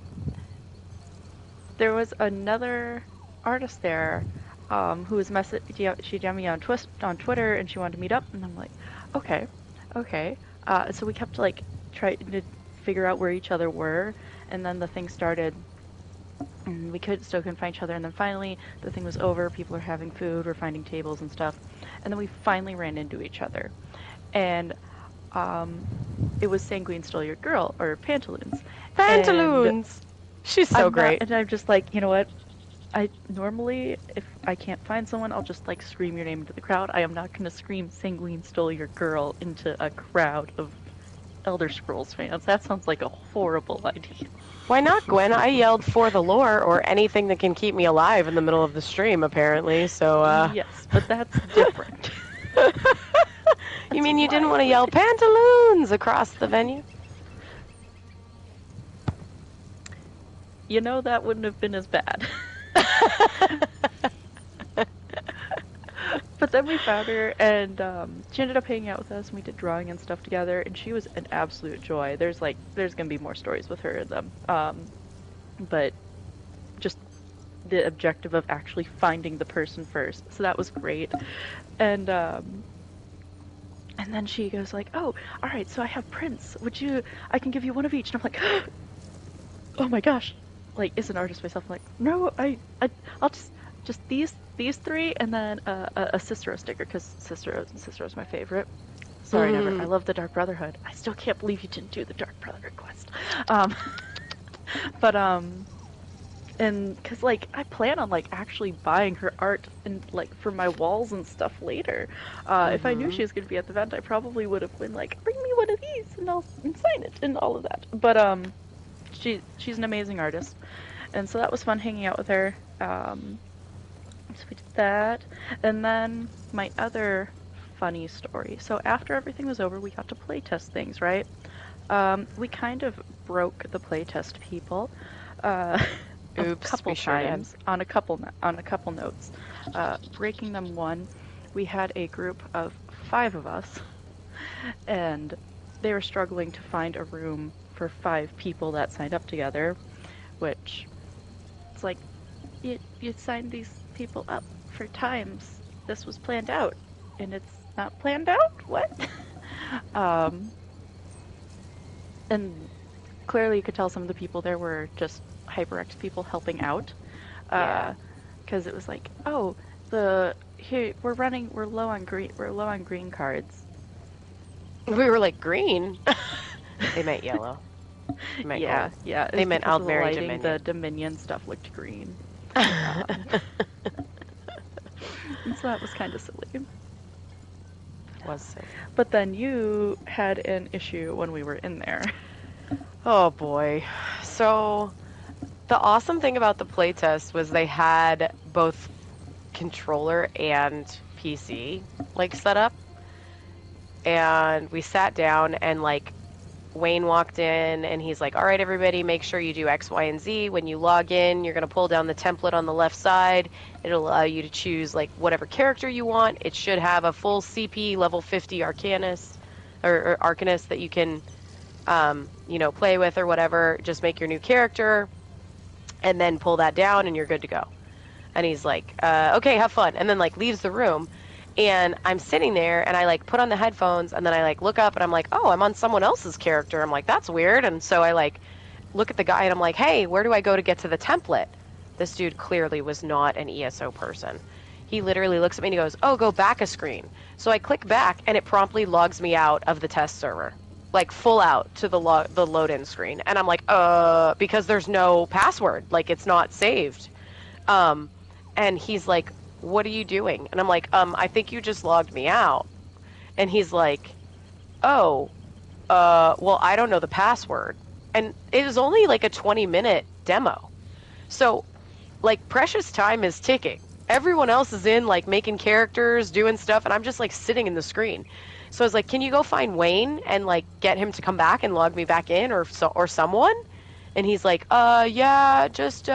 A: there was another artist there, who was she DM'd me on Twitter, and she wanted to meet up, and I'm like, okay. So we kept like trying to figure out where each other were, and then the thing started, and we still couldn't find each other, and then finally the thing was over. People are having food, we're finding tables and stuff, and then we finally ran into each other, and it was Sanguine Stole Your Girl, or Pantaloons.
B: Pantaloons! She's so great.
A: And I'm just like, you know what? I normally, if I can't find someone, I'll just like scream your name into the crowd. I am not going to scream Sanguine Stole Your Girl into a crowd of Elder Scrolls fans. That sounds like a horrible idea.
B: Why not, Gwen? I yelled for the lore or anything that can keep me alive in the middle of the stream, apparently, so,
A: Yes, but that's different.
B: You mean you didn't want to yell Pantaloons across the venue?
A: You know, that wouldn't have been as bad. But then we found her, and she ended up hanging out with us, and we did drawing and stuff together, and she was an absolute joy. There's gonna be more stories with her in them. But just the objective of actually finding the person first. So that was great. And then she goes like, oh, all right, so I have prints. I can give you one of each. And I'm like, oh my gosh. Like, as an artist myself, I'm like, no, I'll just these three, and then a Cicero sticker, because Cicero's my favorite. Sorry, never. I love the Dark Brotherhood. I still can't believe you didn't do the Dark Brotherhood quest. And because like I plan on like actually buying her art and like for my walls and stuff later. If I knew she was going to be at the event, I probably would have been like, bring me one of these and I'll sign it and all of that. But she's an amazing artist, and so that was fun hanging out with her. So we did that, and then my other funny story. So after everything was over, we got to play test things, right? We kind of broke the playtest people. A couple times on a couple notes. Breaking them one, we had a group of 5 of us, and they were struggling to find a room for 5 people that signed up together, which it's like you signed these people up for times. This was planned out, and it's not planned out. What? um, and clearly, you could tell some of the people there were just HyperX people helping out.
B: Yeah.
A: Because it was like, oh, here we're low on green cards.
B: We were like, green? They meant yellow. They meant
A: Yeah,
B: gold.
A: yeah.
B: They meant
A: because of the
B: Aldmeri
A: lighting,
B: Dominion.
A: the Dominion stuff looked green. And so that was kind of silly.
B: Was silly.
A: But then you had an issue when we were in there.
B: Oh boy. So the awesome thing about the playtest was they had both controller and PC like set up. And we sat down and like Wayne walked in and he's like, all right, everybody, make sure you do X, Y, and Z. When you log in, you're going to pull down the template on the left side. It'll allow you to choose like whatever character you want. It should have a full CP level 50 Arcanist or Arcanist that you can, play with or whatever. Just make your new character and then pull that down and you're good to go. And he's like, okay, have fun. And then like leaves the room. And I'm sitting there and I like put on the headphones and then I like look up and I'm like, oh, I'm on someone else's character. I'm like, that's weird. And so I like look at the guy and I'm like, hey, where do I go to get to the template? This dude clearly was not an ESO person. He literally looks at me and he goes, oh, go back a screen. So I click back and it promptly logs me out of the test server, like full out to the load-in screen. And I'm like, because there's no password, like it's not saved. And he's like, what are you doing? And I'm like, I think you just logged me out. And he's like, oh, well, I don't know the password. And it was only like a 20-minute demo. So, like, precious time is ticking. Everyone else is in, like, making characters, doing stuff, and I'm just, like, sitting in the screen. So I was like, can you go find Wayne and, like, get him to come back and log me back in or someone? And he's like, yeah, just,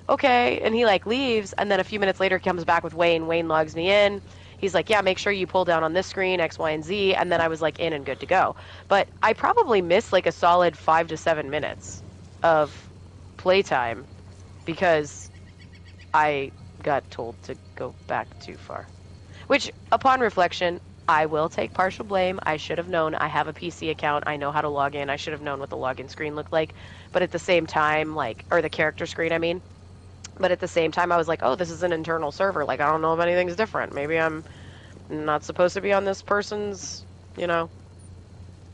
B: okay. And he like leaves and then a few minutes later he comes back with Wayne. Wayne logs me in. He's like, yeah, make sure you pull down on this screen, X, Y, and Z. And then I was like in and good to go. But I probably missed like a solid 5 to 7 minutes of playtime because I got told to go back too far. Which, upon reflection, I will take partial blame. I should have known. I have a PC account. I know how to log in. I should have known what the login screen looked like. But at the same time, like, or the character screen, I mean. But at the same time, I was like, oh, this is an internal server. Like, I don't know if anything's different. Maybe I'm not supposed to be on this person's,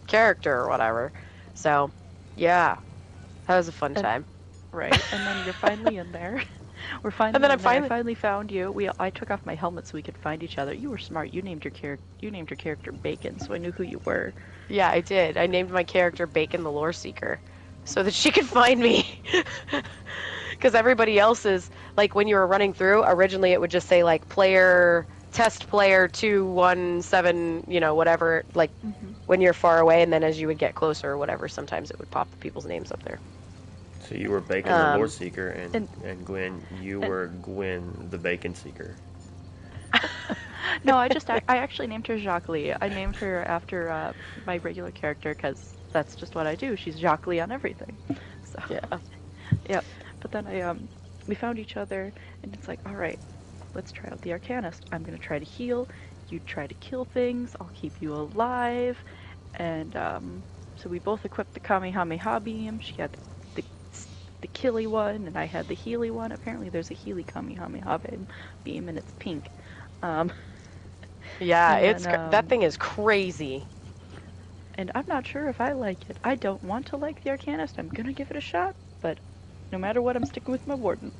B: character or whatever. So, yeah. That was a fun time.
A: Right. And then you're finally in there. We're finally
B: And then
A: I finally found you. I took off my helmet so we could find each other. You were smart. You named your character Bacon, so I knew who you were.
B: Yeah, I did. I named my character Bacon the Lore Seeker so that she could find me. Because everybody else is, like, when you were running through, originally it would just say, like, test player 217, whatever, like, when you're far away, and then as you would get closer or whatever, sometimes it would pop the people's names up there.
C: So you were Bacon the Lore Seeker, and Gwen, you were Gwen the Bacon Seeker.
A: No, I actually named her Jacques Lee. I named her after my regular character, because that's just what I do. She's Jacques Lee on everything. So,
B: Yeah.
A: Yep. But then we found each other, and it's like, all right, let's try out the Arcanist. I'm going to try to heal. You try to kill things. I'll keep you alive. And so we both equipped the Kamehameha beam. She had the killy one, and I had the healy one. Apparently there's a healy Kamehameha beam, and it's pink.
B: Yeah, that thing is crazy.
A: And I'm not sure if I like it. I don't want to like the Arcanist. I'm going to give it a shot, but no matter what, I'm sticking with my warden.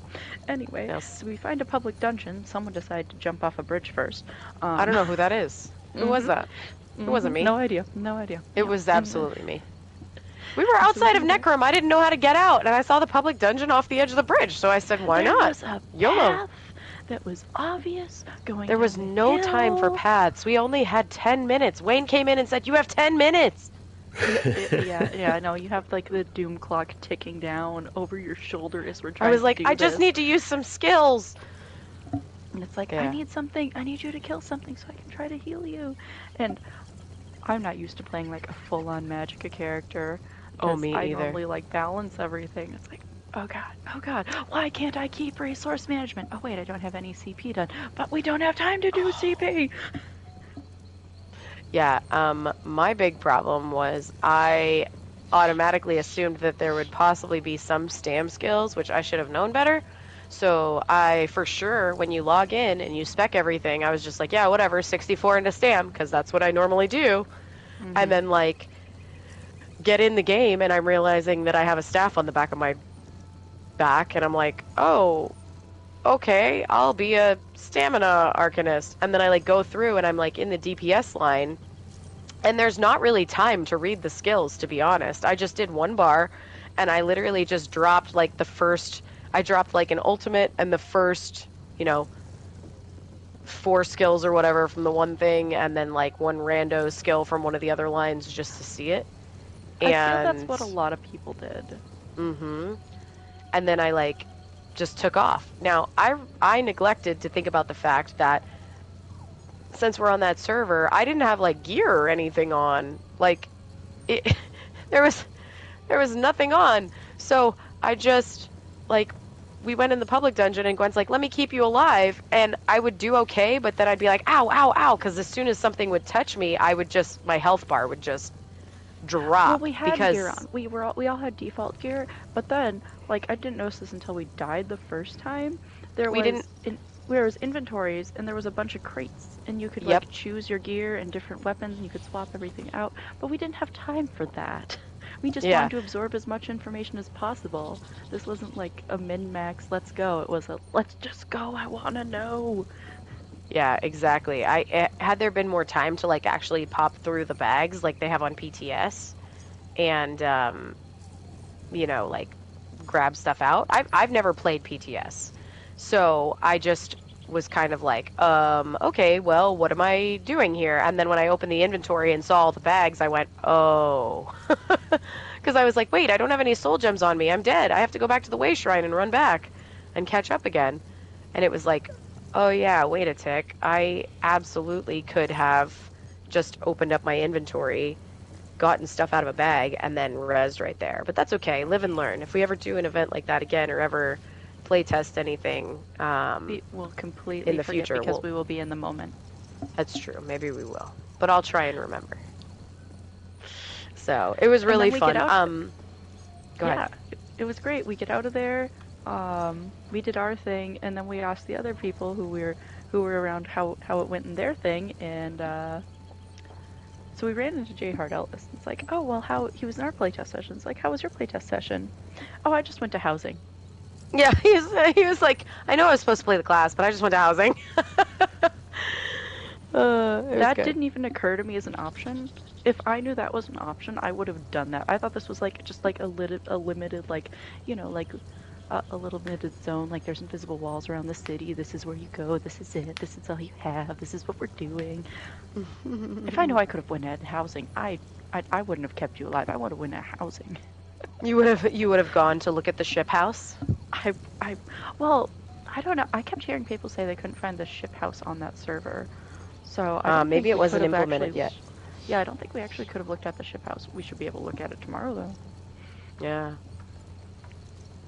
A: Anyway,
B: Yes.
A: So we find a public dungeon. Someone decided to jump off a bridge first.
B: I don't know who that is. Who was that? It wasn't me.
A: No idea.
B: It was absolutely me. We were outside of Necrom. I didn't know how to get out, and I saw the public dungeon off the edge of the bridge, so I said, why not?
A: There was a
B: YOLO.
A: path that was obvious going
B: There was
A: down the
B: no time for
A: hill.
B: paths. We only had 10 minutes. Wayne came in and said, you have 10 minutes.
A: Yeah, I know. You have like the doom clock ticking down over your shoulder as we're trying
B: I was like,
A: to do
B: I just
A: this.
B: need to use some skills.
A: And it's like,
B: Yeah.
A: I need something. I need you to kill something so I can try to heal you. And I'm not used to playing like a full-on Magicka character.
B: Oh, me
A: I
B: either.
A: normally like balance everything. It's like, Oh god, oh god, why can't I keep resource management? Oh wait, I don't have any CP done, but we don't have time to do CP!
B: Yeah, my big problem was I automatically assumed that there would possibly be some stam skills, which I should have known better. So I, for sure, when you log in and you spec everything, I was just like, yeah, whatever, 64 into stam, because that's what I normally do. And then, like, get in the game, and I'm realizing that I have a staff on the back of my back, and I'm like, oh, okay, I'll be a stamina arcanist. And then I, like, go through, and I'm, like, in the DPS line, and there's not really time to read the skills, to be honest. I just did one bar, and I literally just dropped, like, I dropped, like, an ultimate and the first, 4 skills or whatever from the one thing, and then, like, one rando skill from one of the other lines just to see it.
A: I feel that's what a lot of people did.
B: Mm-hmm. And then I, like, just took off. Now, I neglected to think about the fact that since we're on that server, I didn't have, like, gear or anything on. Like, there was nothing on. So I just, like, we went in the public dungeon, and Gwen's like, let me keep you alive. And I would do okay, but then I'd be like, ow, ow, ow, because as soon as something would touch me, my health bar would just drop.
A: Well, we had gear on. We all had default gear, but then, like, I didn't notice this until we died the first time. There was inventories, and there was a bunch of crates, and you could like choose your gear and different weapons, and you could swap everything out. But we didn't have time for that. We just wanted to absorb as much information as possible. This wasn't like a min-max, let's go. It was a, let's just go, I want to know.
B: Yeah, exactly. Had there been more time to, like, actually pop through the bags like they have on PTS and, like, grab stuff out. I've never played PTS. So I just was kind of like, okay, well, what am I doing here? And then when I opened the inventory and saw all the bags, I went, oh. Because I was like, wait, I don't have any soul gems on me. I'm dead. I have to go back to the way shrine and run back and catch up again. And it was like, oh yeah, wait a tick. I absolutely could have just opened up my inventory, gotten stuff out of a bag, and then rezzed right there. But that's okay. Live and learn. If we ever do an event like that again or ever play test anything
A: we will completely
B: in the future,
A: because we will be in the moment.
B: That's true. Maybe we will. But I'll try and remember. So it was really fun. Go ahead.
A: It was great. We get out of there. We did our thing, and then we asked the other people who were around how it went in their thing, and so we ran into J. Hart Ellis. It's like, oh well, he was in our playtest session. It's like, how was your playtest session? Oh, I just went to housing.
B: Yeah, he was like, I know I was supposed to play the class, but I just went to housing.
A: That didn't even occur to me as an option. If I knew that was an option, I would have done that. I thought this was like just like a limited, like, like a little limited zone. Like, there's invisible walls around the city. This is where you go. This is it. This is all you have. This is what we're doing. If I knew I could have went at housing, I wouldn't have kept you alive. I would have went at housing.
B: You would have gone to look at the ship house?
A: Well, I don't know. I kept hearing people say they couldn't find the ship house on that server. So
B: maybe it wasn't implemented yet.
A: Yeah, I don't think we actually could have looked at the ship house. We should be able to look at it tomorrow, though.
B: Yeah.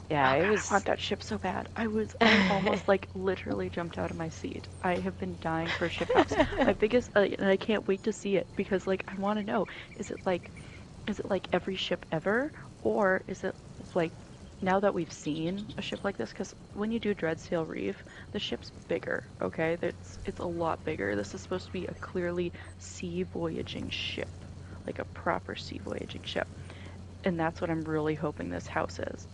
B: Yeah,
A: I want that ship so bad. I almost like literally jumped out of my seat. I have been dying for a ship house. My biggest, and I can't wait to see it because like I want to know, is it like every ship ever, or is it like now that we've seen a ship like this? Because when you do Dreadsail Reef, the ship's bigger. Okay, it's a lot bigger. This is supposed to be a clearly sea voyaging ship, like a proper sea voyaging ship, and that's what I'm really hoping this house is.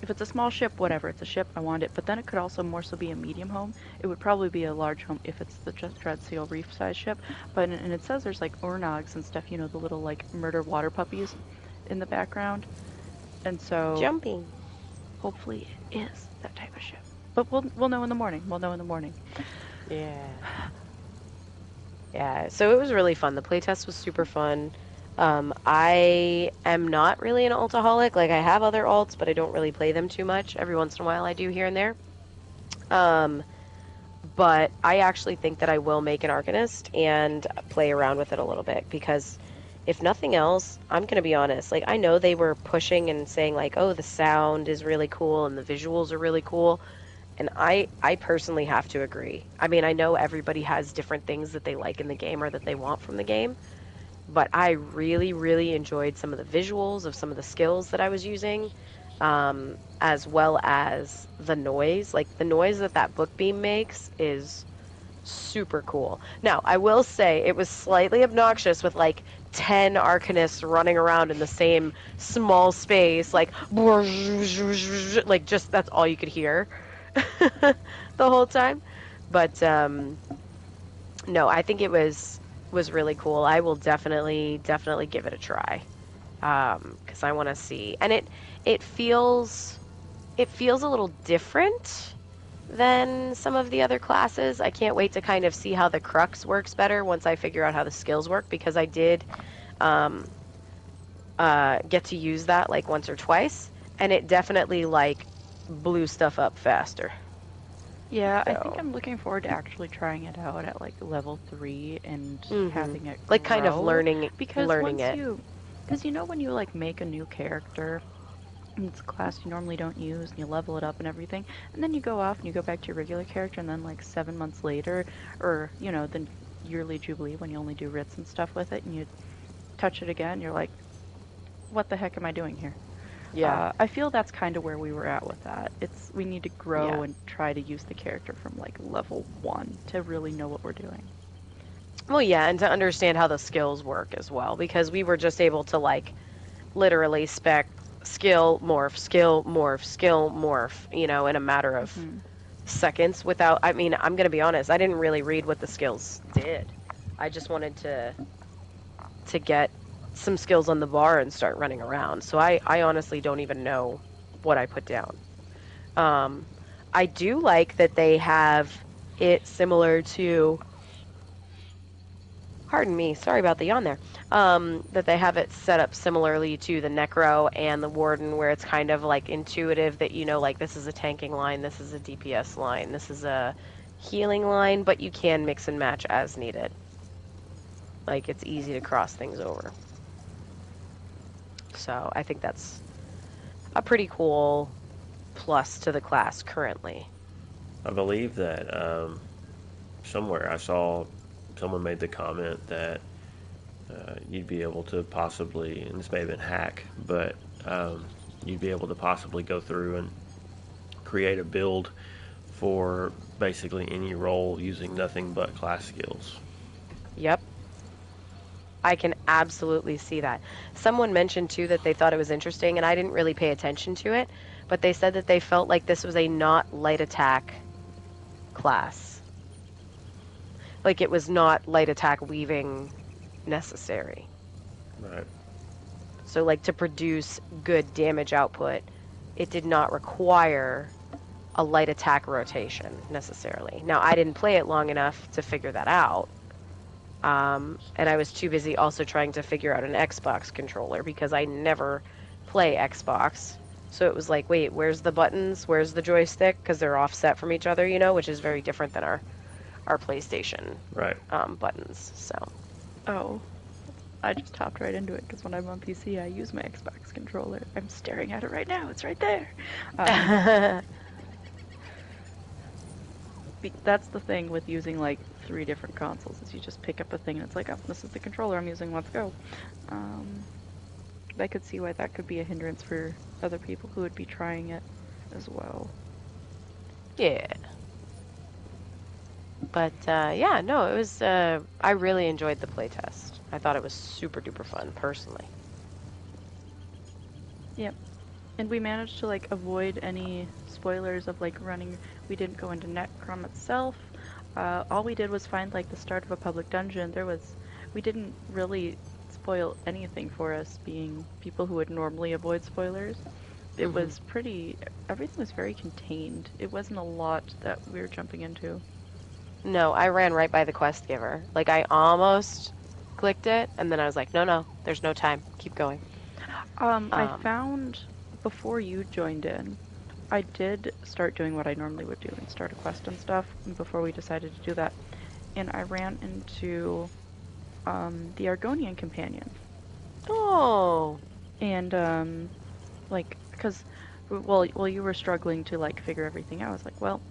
A: If it's a small ship, whatever, it's a ship, I want it. But then it could also more so be a medium home. It would probably be a large home if it's the Dreadsail Reef size ship. But and it says there's like ornogs and stuff, the little like murder water puppies in the background. And so
B: jumping.
A: Hopefully it is that type of ship. But we'll know in the morning.
B: Yeah. Yeah, so it was really fun. The playtest was super fun. I am not really an altaholic. Like, I have other alts, but I don't really play them too much. Every once in a while I do here and there. But I actually think that I will make an Arcanist and play around with it a little bit, because if nothing else, I'm going to be honest. Like, I know they were pushing and saying, like, oh, the sound is really cool and the visuals are really cool. And I personally have to agree. I mean, I know everybody has different things that they like in the game or that they want from the game, but I really, really enjoyed some of the visuals of some of the skills that I was using, as well as the noise. Like, the noise that that book beam makes is super cool. Now, I will say it was slightly obnoxious with like 10 arcanists running around in the same small space, like just that's all you could hear the whole time. But no, I think it was really cool. I will definitely give it a try. Because I want to see. And it feels a little different than some of the other classes. I can't wait to kind of see how the crux works better once I figure out how the skills work, because I did get to use that like once or twice, and it definitely like blew stuff up faster.
A: Yeah, I think I'm looking forward to actually trying it out at like level 3 and having it
B: like kind of
A: grow.
B: learning
A: Because
B: learning
A: once
B: it.
A: because you know when you like make a new character, it's a class you normally don't use, and you level it up and everything, and then you go off and you go back to your regular character, and then like 7 months later, or you know, the yearly jubilee when you only do writs and stuff with it, and you touch it again, you're like, what the heck am I doing here?
B: Yeah.
A: I feel that's kind of where we were at with that. We need to grow
B: Yeah.
A: and try to use the character from like level 1 to really know what we're doing.
B: Well, yeah, and to understand how the skills work as well, because we were just able to like literally spec skill morph, skill morph, skill morph, you know, in a matter of seconds without, I mean, I'm going to be honest, I didn't really read what the skills did. I just wanted to get some skills on the bar and start running around. So I honestly don't even know what I put down. I do like that they have it similar to, pardon me, sorry about the yawn there, that they have it set up similarly to the Necro and the Warden, where it's kind of like intuitive that, you know, like this is a tanking line, this is a DPS line, this is a healing line, but you can mix and match as needed. Like, it's easy to cross things over. So I think that's a pretty cool plus to the class currently.
C: I believe that somewhere I saw someone made the comment that you'd be able to possibly, and this may have been hack, but you'd be able to possibly go through and create a build for basically any role using nothing but class skills.
B: Yep. I can absolutely see that. Someone mentioned too that they thought it was interesting, and I didn't really pay attention to it, but they said that they felt like this was a not light attack class. Like, it was not light attack weaving necessary.
C: Right.
B: So, like, to produce good damage output, it did not require a light attack rotation necessarily. Now, I didn't play it long enough to figure that out. And I was too busy also trying to figure out an Xbox controller because I never play Xbox. So it was like, wait, where's the buttons? Where's the joystick? Because they're offset from each other, you know, which is very different than our PlayStation buttons. So.
A: Oh, I just hopped right into it because when I'm on PC, I use my Xbox controller. I'm staring at it right now. It's right there. That's the thing with using like 3 different consoles, is you just pick up a thing and it's like, oh, this is the controller I'm using, let's go. I could see why that could be a hindrance for other people who would be trying it as well.
B: Yeah. But yeah, no, it was, I really enjoyed the playtest. I thought it was super duper fun, personally.
A: Yep. And we managed to like avoid any spoilers of like running. We didn't go into Necrom itself. All we did was find like the start of a public dungeon. We didn't really spoil anything for us, being people who would normally avoid spoilers. It was everything was very contained. It wasn't a lot that we were jumping into.
B: No, I ran right by the quest giver. Like, I almost clicked it, and then I was like, no, there's no time. Keep going.
A: I found, before you joined in, I did start doing what I normally would do and start a quest and stuff before we decided to do that. And I ran into the Argonian companion.
B: Oh.
A: And like, because while you were struggling to like figure everything out, I was like, well,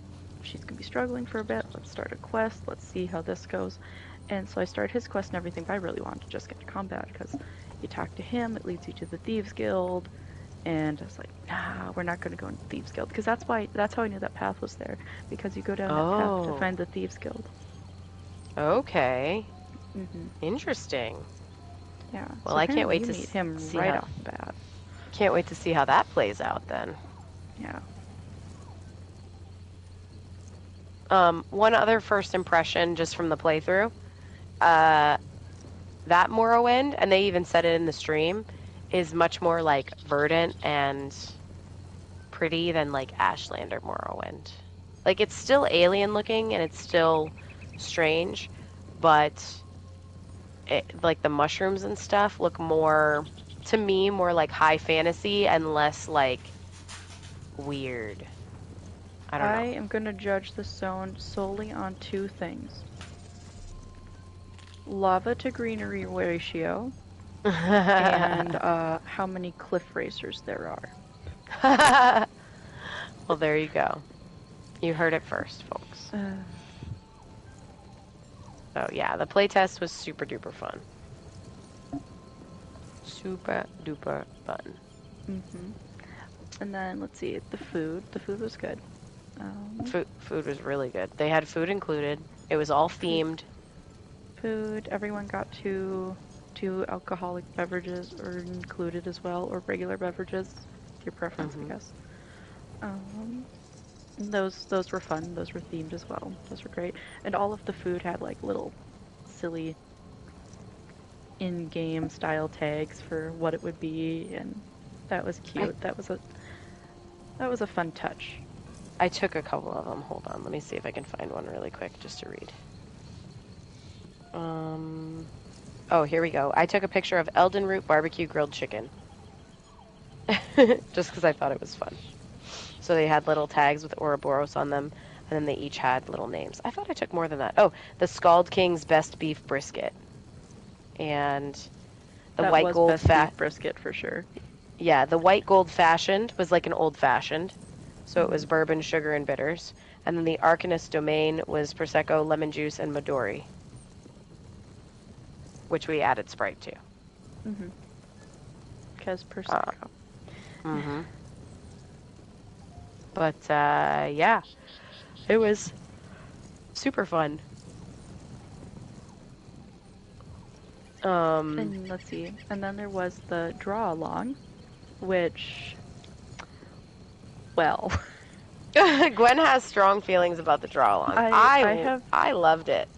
A: she's gonna be struggling for a bit. Let's start a quest. Let's see how this goes. And so I started his quest and everything, but I really wanted to just get to combat because you talk to him, it leads you to the Thieves Guild. And I was like, nah, we're not going to go into Thieves Guild because that's how I knew that path was there, because you go down that path to find the Thieves Guild.
B: Okay.
A: Mm-hmm.
B: Interesting.
A: Yeah.
B: Well,
A: so
B: I can't wait to
A: meet him
B: see
A: right
B: how,
A: off the bat.
B: Can't wait to see how that plays out then.
A: Yeah.
B: One other first impression just from the playthrough. That Morrowind, and they even said it in the stream, is much more like verdant and pretty than like Ashland or Morrowind. Like, it's still alien looking and it's still strange, but like the mushrooms and stuff look more, to me, more like high fantasy and less like weird. I don't know.
A: I am going to judge the zone solely on two things: lava to greenery ratio and how many cliff racers there are.
B: Well, there you go. You heard it first, folks. So yeah, the playtest was super duper fun. Super duper fun.
A: Mm-hmm. And then let's see, the food. The food was good.
B: Food was really good. They had food included. It was all themed.
A: Food. Everyone got two alcoholic beverages are included as well, or regular beverages, your preference, I guess. Those were fun. Those were themed as well. Those were great. And all of the food had like little silly in-game style tags for what it would be, and that was cute. That was a fun touch.
B: I took a couple of them. Hold on, let me see if I can find one really quick just to read. Oh, here we go. I took a picture of Eldenroot barbecue grilled chicken. Just because I thought it was fun. So they had little tags with Ouroboros on them, and then they each had little names. I thought I took more than that. Oh, the Scald King's best beef brisket. And the
A: that
B: white gold
A: beef brisket for sure.
B: Yeah, the white gold fashioned was like an old fashioned. So it was bourbon, sugar, and bitters. And then the Arcanist Domain was Prosecco, lemon juice, and Midori. Which we added Sprite to.
A: Because Prosecco.
B: But, yeah. It was super fun.
A: And let's see. And then there was the draw along, which, well...
B: Gwen has strong feelings about the draw along. I loved it.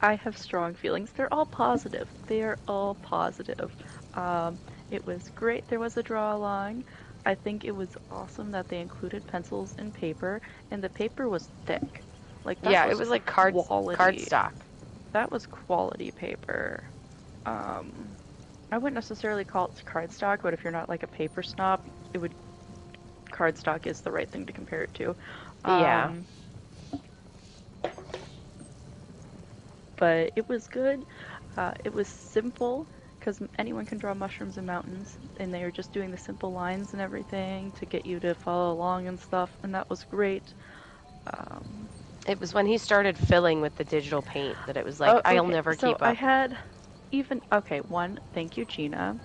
A: I have strong feelings. They're all positive. They are all positive. It was great. There was a draw along. I think it was awesome that they included pencils and paper, and the paper was thick. Like that
B: it was like cardstock.
A: That was quality paper. I wouldn't necessarily call it cardstock, but if you're not like a paper snob, cardstock is the right thing to compare it to.
B: Yeah.
A: But it was good. It was simple, because anyone can draw mushrooms and mountains, and they were just doing the simple lines and everything to get you to follow along and stuff, and that was great.
B: It was when he started filling with the digital paint that it was like, I'll never keep up.
A: I had thank you, Gina.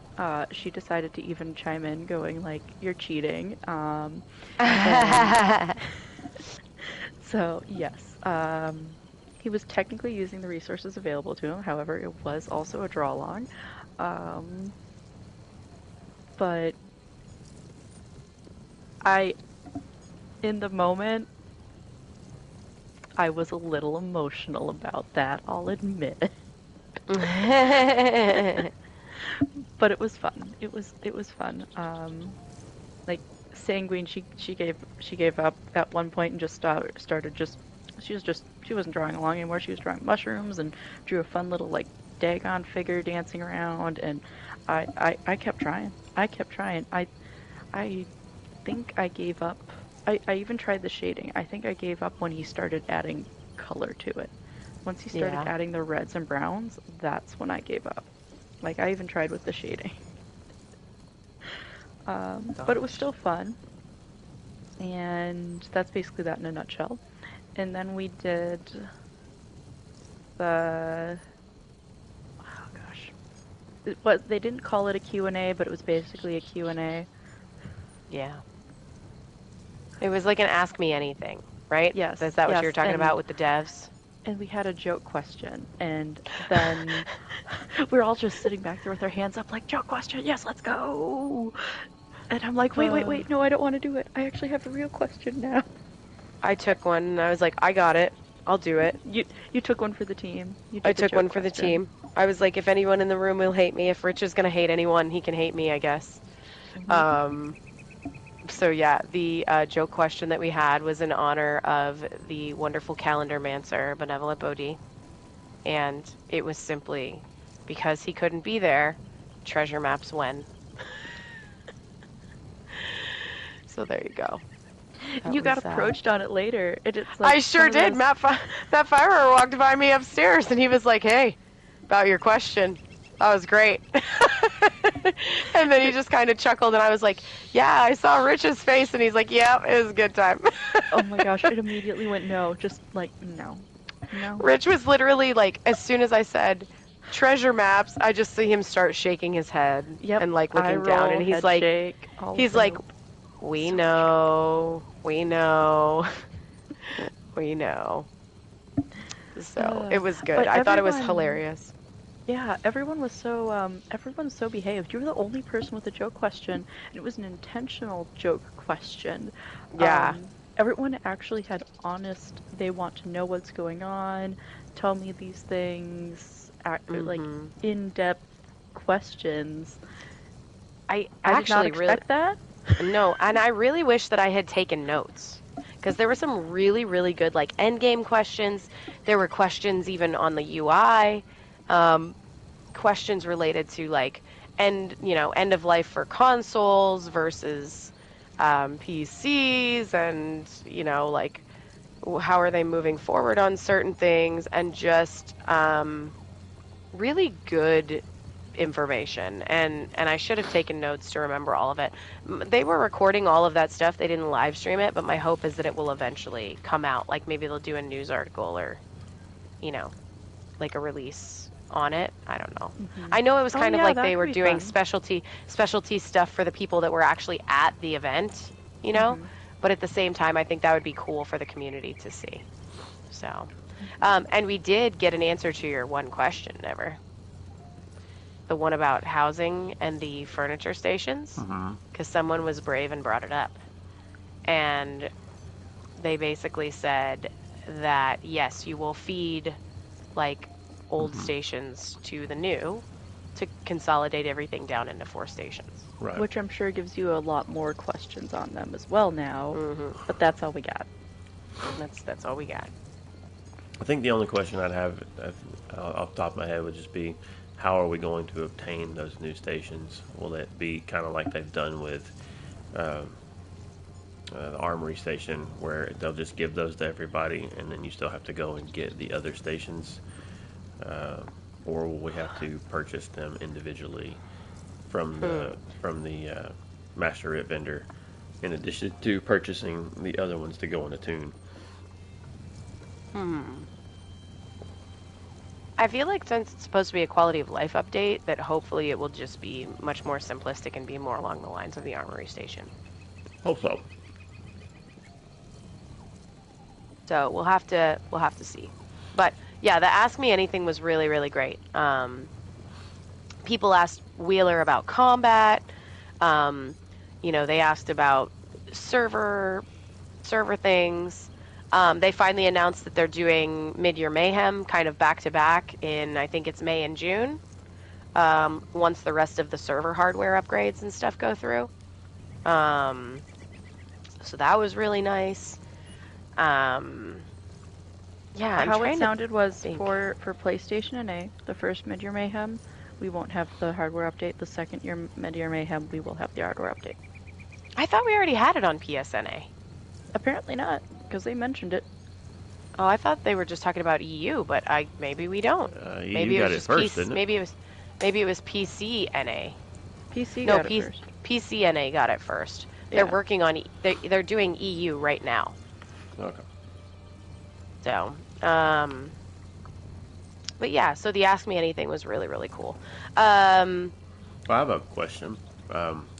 A: She decided to even chime in, going like, "You're cheating." So yes, he was technically using the resources available to him. However, it was also a draw along. But in the moment, I was a little emotional about that, I'll admit. But it was fun. It was fun. Like Sanguine, she gave up at one point and just started just she wasn't drawing along anymore. She was drawing mushrooms and drew a fun little like Dagon figure dancing around, and I kept trying. I think I gave up. I even tried the shading. I think I gave up when he started adding color to it. Once he started adding the reds and browns, that's when I gave up. Like, I even tried with the shading. But it was still fun. And that's basically that in a nutshell. And then we did the... Oh, gosh. They didn't call it a Q&A, but it was basically a Q&A.
B: Yeah. It was like an Ask Me Anything, right?
A: Yes.
B: Is that what
A: yes,
B: you were talking about with the devs?
A: And we had a joke question, and then we're all just sitting back there with our hands up like, joke question, yes, let's go! And I'm like, wait, no, I don't want to do it. I actually have a real question now.
B: I took one, and I was like, I got it. I'll do it.
A: You took one for the team.
B: I took one for the team. I was like, if anyone in the room will hate me, if Rich is going to hate anyone, he can hate me, I guess. Mm-hmm. So yeah, the joke question that we had was in honor of the wonderful calendar mancer, Benevolent Bodhi. And it was simply, because he couldn't be there, treasure maps when. So there you go.
A: You got approached on it later. It's like
B: I sure did. Matt Firer walked by me upstairs, and he was like, hey, about your question. That was great. And then he just kind of chuckled, and I was like, yeah, I saw Rich's face, and he's like, yeah, it was a good time.
A: Oh my gosh, it immediately went no. Just like, no.
B: Rich was literally like, as soon as I said treasure maps, I just see him start shaking his head and like looking down, and he's like, we know. So it was good. I thought it was hilarious.
A: Yeah, everyone's so behaved. You were the only person with a joke question, and it was an intentional joke question.
B: Yeah.
A: Everyone actually had honest, they want to know what's going on, tell me these things, like in-depth questions. I did not expect that.
B: No, and I really wish that I had taken notes, because there were some really, really good like endgame questions. There were questions even on the UI, questions related to like end of life for consoles versus PCs, and like how are they moving forward on certain things, and just really good information, and I should have taken notes to remember all of it. They were recording all of that stuff. They didn't live stream it, but my hope is that it will eventually come out. Like maybe they'll do a news article or like a release on it. I don't know. I know it was kind of like they were doing specialty stuff for the people that were actually at the event, but at the same time I think that would be cool for the community to see. So and we did get an answer to your one question, Never. The one about housing and the furniture stations, because someone was brave and brought it up. And they basically said that, yes, you will feed, like, old stations to the new to consolidate everything down into 4 stations.
A: Right. Which I'm sure gives you a lot more questions on them as well now, but that's all we got.
B: That's all we got.
C: I think the only question I'd have off the top of my head would just be, how are we going to obtain those new stations? Will it be kind of like they've done with the Armory station, where they'll just give those to everybody, and then you still have to go and get the other stations? Or will we have to purchase them individually from the Master Writ vendor, in addition to purchasing the other ones to go in a tune?
B: I feel like since it's supposed to be a quality of life update, that hopefully it will just be much more simplistic and be more along the lines of the Armory station.
C: Hope so.
B: So we'll have to see. But yeah, the Ask Me Anything was really, really great. People asked Wheeler about combat. They asked about server things. They finally announced that they're doing Mid-Year Mayhem kind of back-to-back in, I think it's May and June, once the rest of the server hardware upgrades and stuff go through. So that was really nice. Yeah,
A: how it sounded was for PlayStation and A, the first Mid-Year Mayhem, we won't have the hardware update. The second Mid-Year Mayhem, we will have the hardware update.
B: I thought we already had it on PSNA.
A: Apparently not, because they mentioned it.
B: Oh, I thought they were just talking about EU, but maybe we don't.
C: Maybe it was just
B: first, didn't it? Maybe it was PCNA.
A: PC
B: No,
A: got it first.
B: PCNA got it first. They're
A: Yeah.
B: working on they're doing EU right now.
C: Okay.
B: So, but yeah, so the Ask Me Anything was really, really cool.
C: Well, I have a question.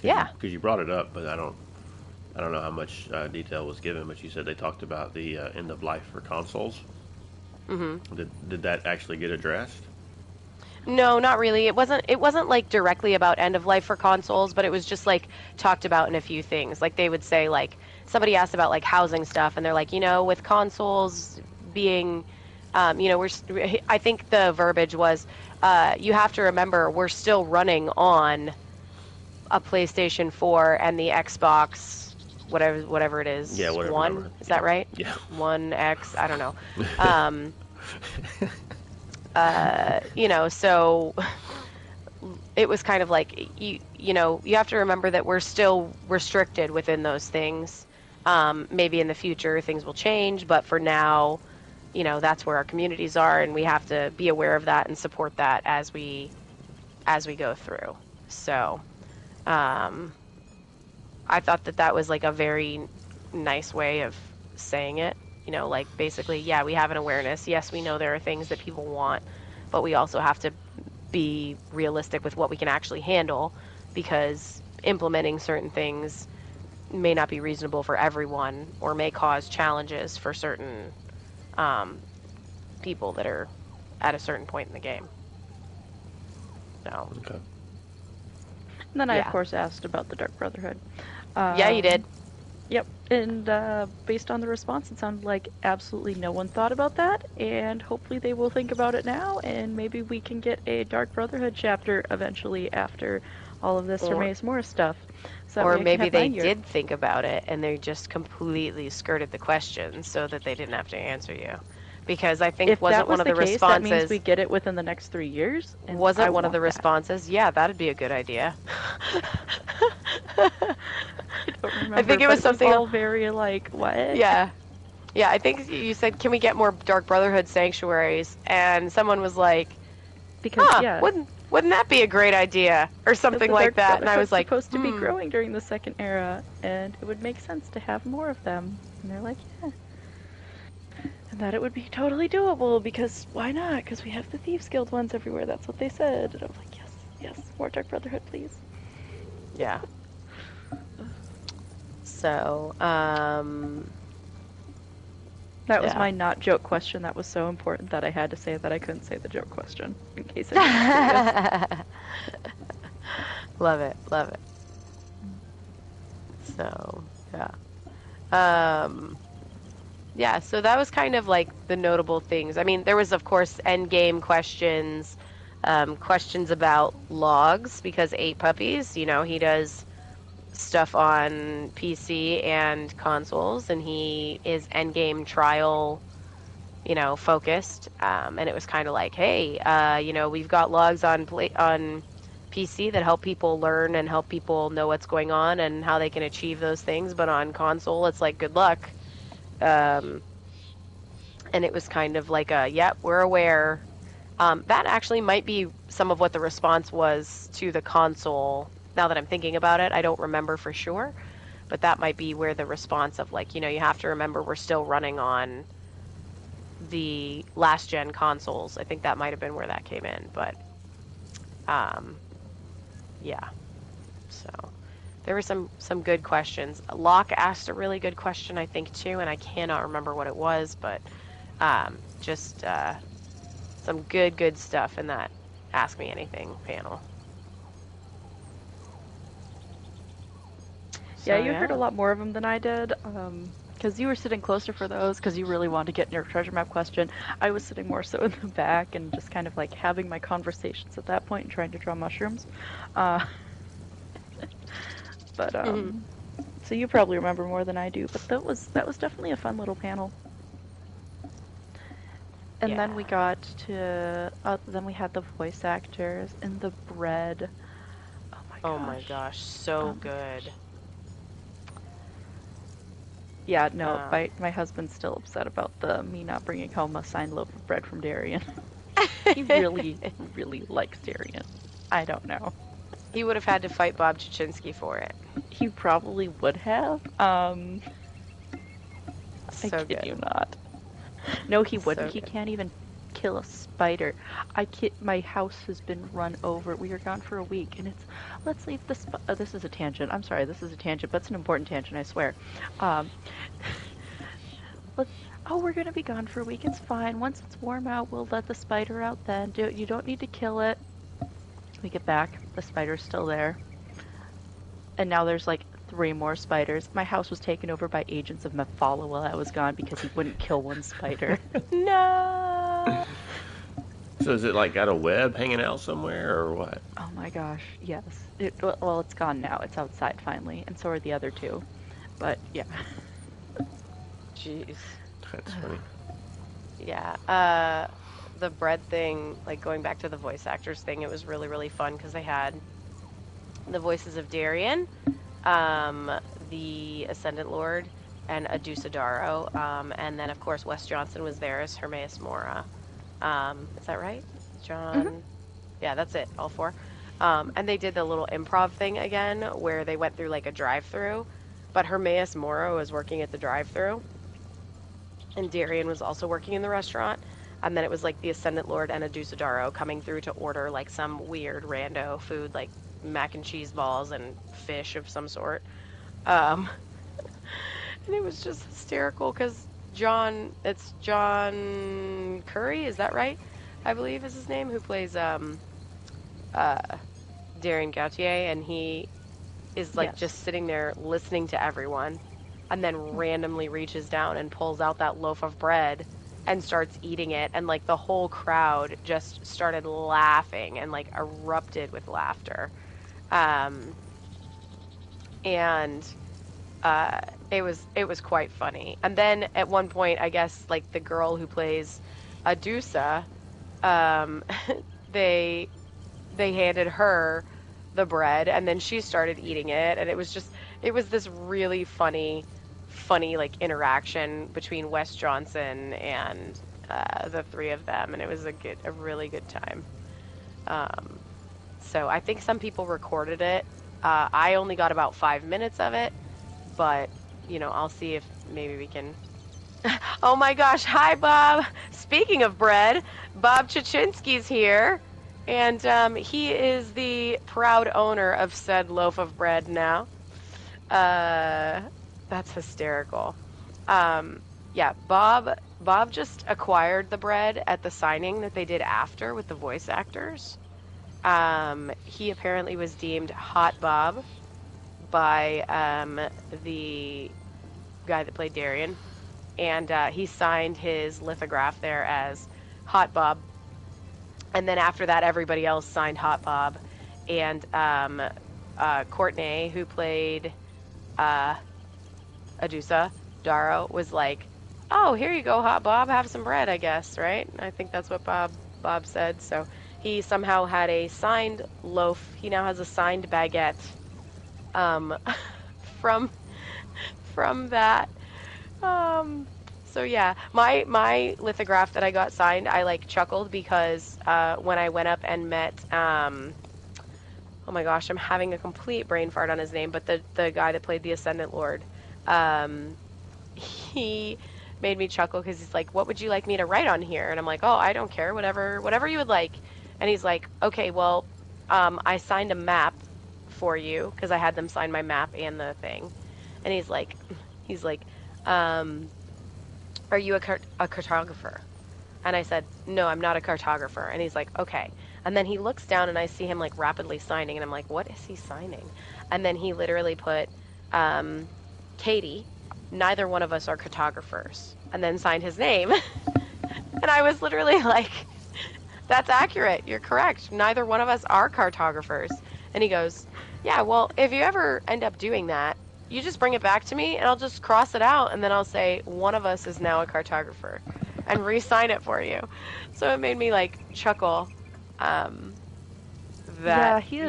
B: Yeah.
C: Because you brought it up, but I don't know how much detail was given. But you said they talked about the end of life for consoles.
B: Mm-hmm.
C: Did that actually get addressed?
B: No, not really. It wasn't like directly about end of life for consoles, but it was just like talked about in a few things. Like they would say like somebody asked about like housing stuff and they're like, with consoles being I think the verbiage was you have to remember we're still running on a PlayStation 4 and the Xbox whatever it is.
C: Yeah, whatever
B: One,
C: number.
B: is
C: Yeah.
B: that right?
C: Yeah.
B: One X, I don't know. So it was kind of like you have to remember that we're still restricted within those things. Maybe in the future things will change, but for now, that's where our communities are, and we have to be aware of that and support that as we go through. So, I thought that was like a very nice way of saying it. Like basically, yeah, we have an awareness. Yes, we know there are things that people want, but we also have to be realistic with what we can actually handle, because implementing certain things may not be reasonable for everyone or may cause challenges for certain people that are at a certain point in the game. So.
C: Okay.
A: And then I, of course, asked about the Dark Brotherhood.
B: Yeah, you did.
A: Yep, and based on the response, it sounded like absolutely no one thought about that, and hopefully they will think about it now, and maybe we can get a Dark Brotherhood chapter eventually after all of this Mace Morris stuff. So
B: or maybe they did think about it, and they just completely skirted the question so that they didn't have to answer you. Because I think wasn't one of the responses...
A: that means we get it within the next 3 years. And
B: wasn't one of the responses, yeah, that'd be a good idea.
A: I don't remember.
B: I think it was something
A: all very like, what?
B: Yeah. Yeah, I think you said, can we get more Dark Brotherhood sanctuaries? And someone was like,
A: because
B: wouldn't that be a great idea? Or something like that. And I was like,
A: supposed to be growing during the Second Era, and it would make sense to have more of them. And they're like, yeah. And that it would be totally doable, because why not? Because we have the Thieves Guild ones everywhere. That's what they said. And I was like, yes, more Dark Brotherhood, please.
B: Yeah. So,
A: that was my not joke question. That was so important that I had to say that I couldn't say the joke question in case I
B: Love it. So, yeah. Yeah, so that was kind of like the notable things. I mean, there was, of course, endgame questions, questions about logs, because 8 Puppies, he does stuff on PC and consoles, and he is endgame trial, focused. And it was kind of like, hey, we've got logs on PC that help people learn and help people know what's going on and how they can achieve those things, but on console, it's like, good luck. And it was kind of like we're aware. That actually might be some of what the response was to the console. Now that I'm thinking about it, I don't remember for sure, but that might be where the response of like, you have to remember we're still running on the last gen consoles. I think that might have been where that came in, but yeah. So there were some good questions. Locke asked a really good question, I think, too, and I cannot remember what it was, but just some good stuff in that Ask Me Anything panel.
A: Yeah, you heard a lot more of them than I did, because you were sitting closer for those, because you really wanted to get in your treasure map question. I was sitting more so in the back and just kind of like having my conversations at that point and trying to draw mushrooms. But so you probably remember more than I do, but that was definitely a fun little panel. And then we got to then we had the voice actors and the bread. Oh my gosh,
B: so good.
A: Yeah, no, my husband's still upset about me not bringing home a signed loaf of bread from Darien. He really, really likes Darien. I don't know.
B: He would have had to fight Bob Chichinski for it.
A: He probably would have. I
B: So
A: kid
B: good.
A: you not. No, he wouldn't.
B: So
A: He
B: good.
A: can't even kill a spider. My house has been run over. We were gone for a week, and let's leave the this is a tangent. I'm sorry, this is a tangent, but it's an important tangent, I swear. Um, we're gonna be gone for a week. It's fine. Once it's warm out, we'll let the spider out then. You don't need to kill it. We get back. The spider's still there. And now there's like 3 more spiders. My house was taken over by agents of Mephala while I was gone because he wouldn't kill one spider.
B: No.
C: So is it like got a web hanging out somewhere or what?
A: Oh my gosh, yes. Well, it's gone now. It's outside finally, and so are the other 2. But yeah.
B: Jeez.
C: That's funny.
B: Yeah. The bread thing, like going back to the voice actors thing, it was really, really fun because they had the voices of Darian, the Ascendant Lord, and Adusa Darrow. And then, of course, Wes Johnson was there as Hermaeus Mora. Is that right? John?
A: Mhm.
B: Yeah, that's it. All 4. And they did the little improv thing again where they went through like a drive-through, but Hermaeus Mora was working at the drive-through, and Darian was also working in the restaurant. And then it was like the Ascendant Lord and Adusa Darrow coming through to order like some weird rando food, like mac and cheese balls and fish of some sort. And it was just hysterical because it's John Curry, is that right? I believe is his name, who plays Darian Gautier, and he is like just sitting there listening to everyone, and then randomly reaches down and pulls out that loaf of bread and starts eating it, and like the whole crowd just started laughing and like erupted with laughter. And it was quite funny. And then at one point, I guess like the girl who plays Adusa, they handed her the bread, and then she started eating it, and it was this really funny like interaction between Wes Johnson and the 3 of them, and it was a really good time. So I think some people recorded it. I only got about 5 minutes of it, but I'll see if maybe we can. Oh my gosh, hi Bob. Speaking of bread, Bob Chichinski's here, and he is the proud owner of said loaf of bread now. That's hysterical. Yeah, Bob just acquired the bread at the signing that they did after with the voice actors. He apparently was deemed Hot Bob by the guy that played Darian, and he signed his lithograph there as Hot Bob. And then after that, everybody else signed Hot Bob, and Courtney, who played Adusa Darrow, was like, "Oh, here you go, Hot Bob. Have some bread, I guess." Right? I think that's what Bob said. So he somehow had a signed loaf. He now has a signed baguette from that. So yeah, my lithograph that I got signed, I like chuckled because when I went up and met oh my gosh, I'm having a complete brain fart on his name, but the guy that played the Ascendant Lord, he made me chuckle because he's like, "What would you like me to write on here?" And I'm like, "Oh, I don't care, whatever you would like." And he's like, "Okay, well, I signed a map for you because I had them sign my map and the thing." And he's like, "Are you a cartographer?" And I said, "No, I'm not a cartographer." And he's like, "Okay." And then he looks down and I see him like rapidly signing, and I'm like, "What is he signing?" And then he literally put, "Katie, neither one of us are cartographers," and then signed his name. And I was literally like, "That's accurate. You're correct. Neither one of us are cartographers." And he goes, "Yeah, well, if you ever end up doing that, you just bring it back to me and I'll just cross it out, and then I'll say one of us is now a cartographer and re-sign it for you." So it made me like chuckle. That
A: he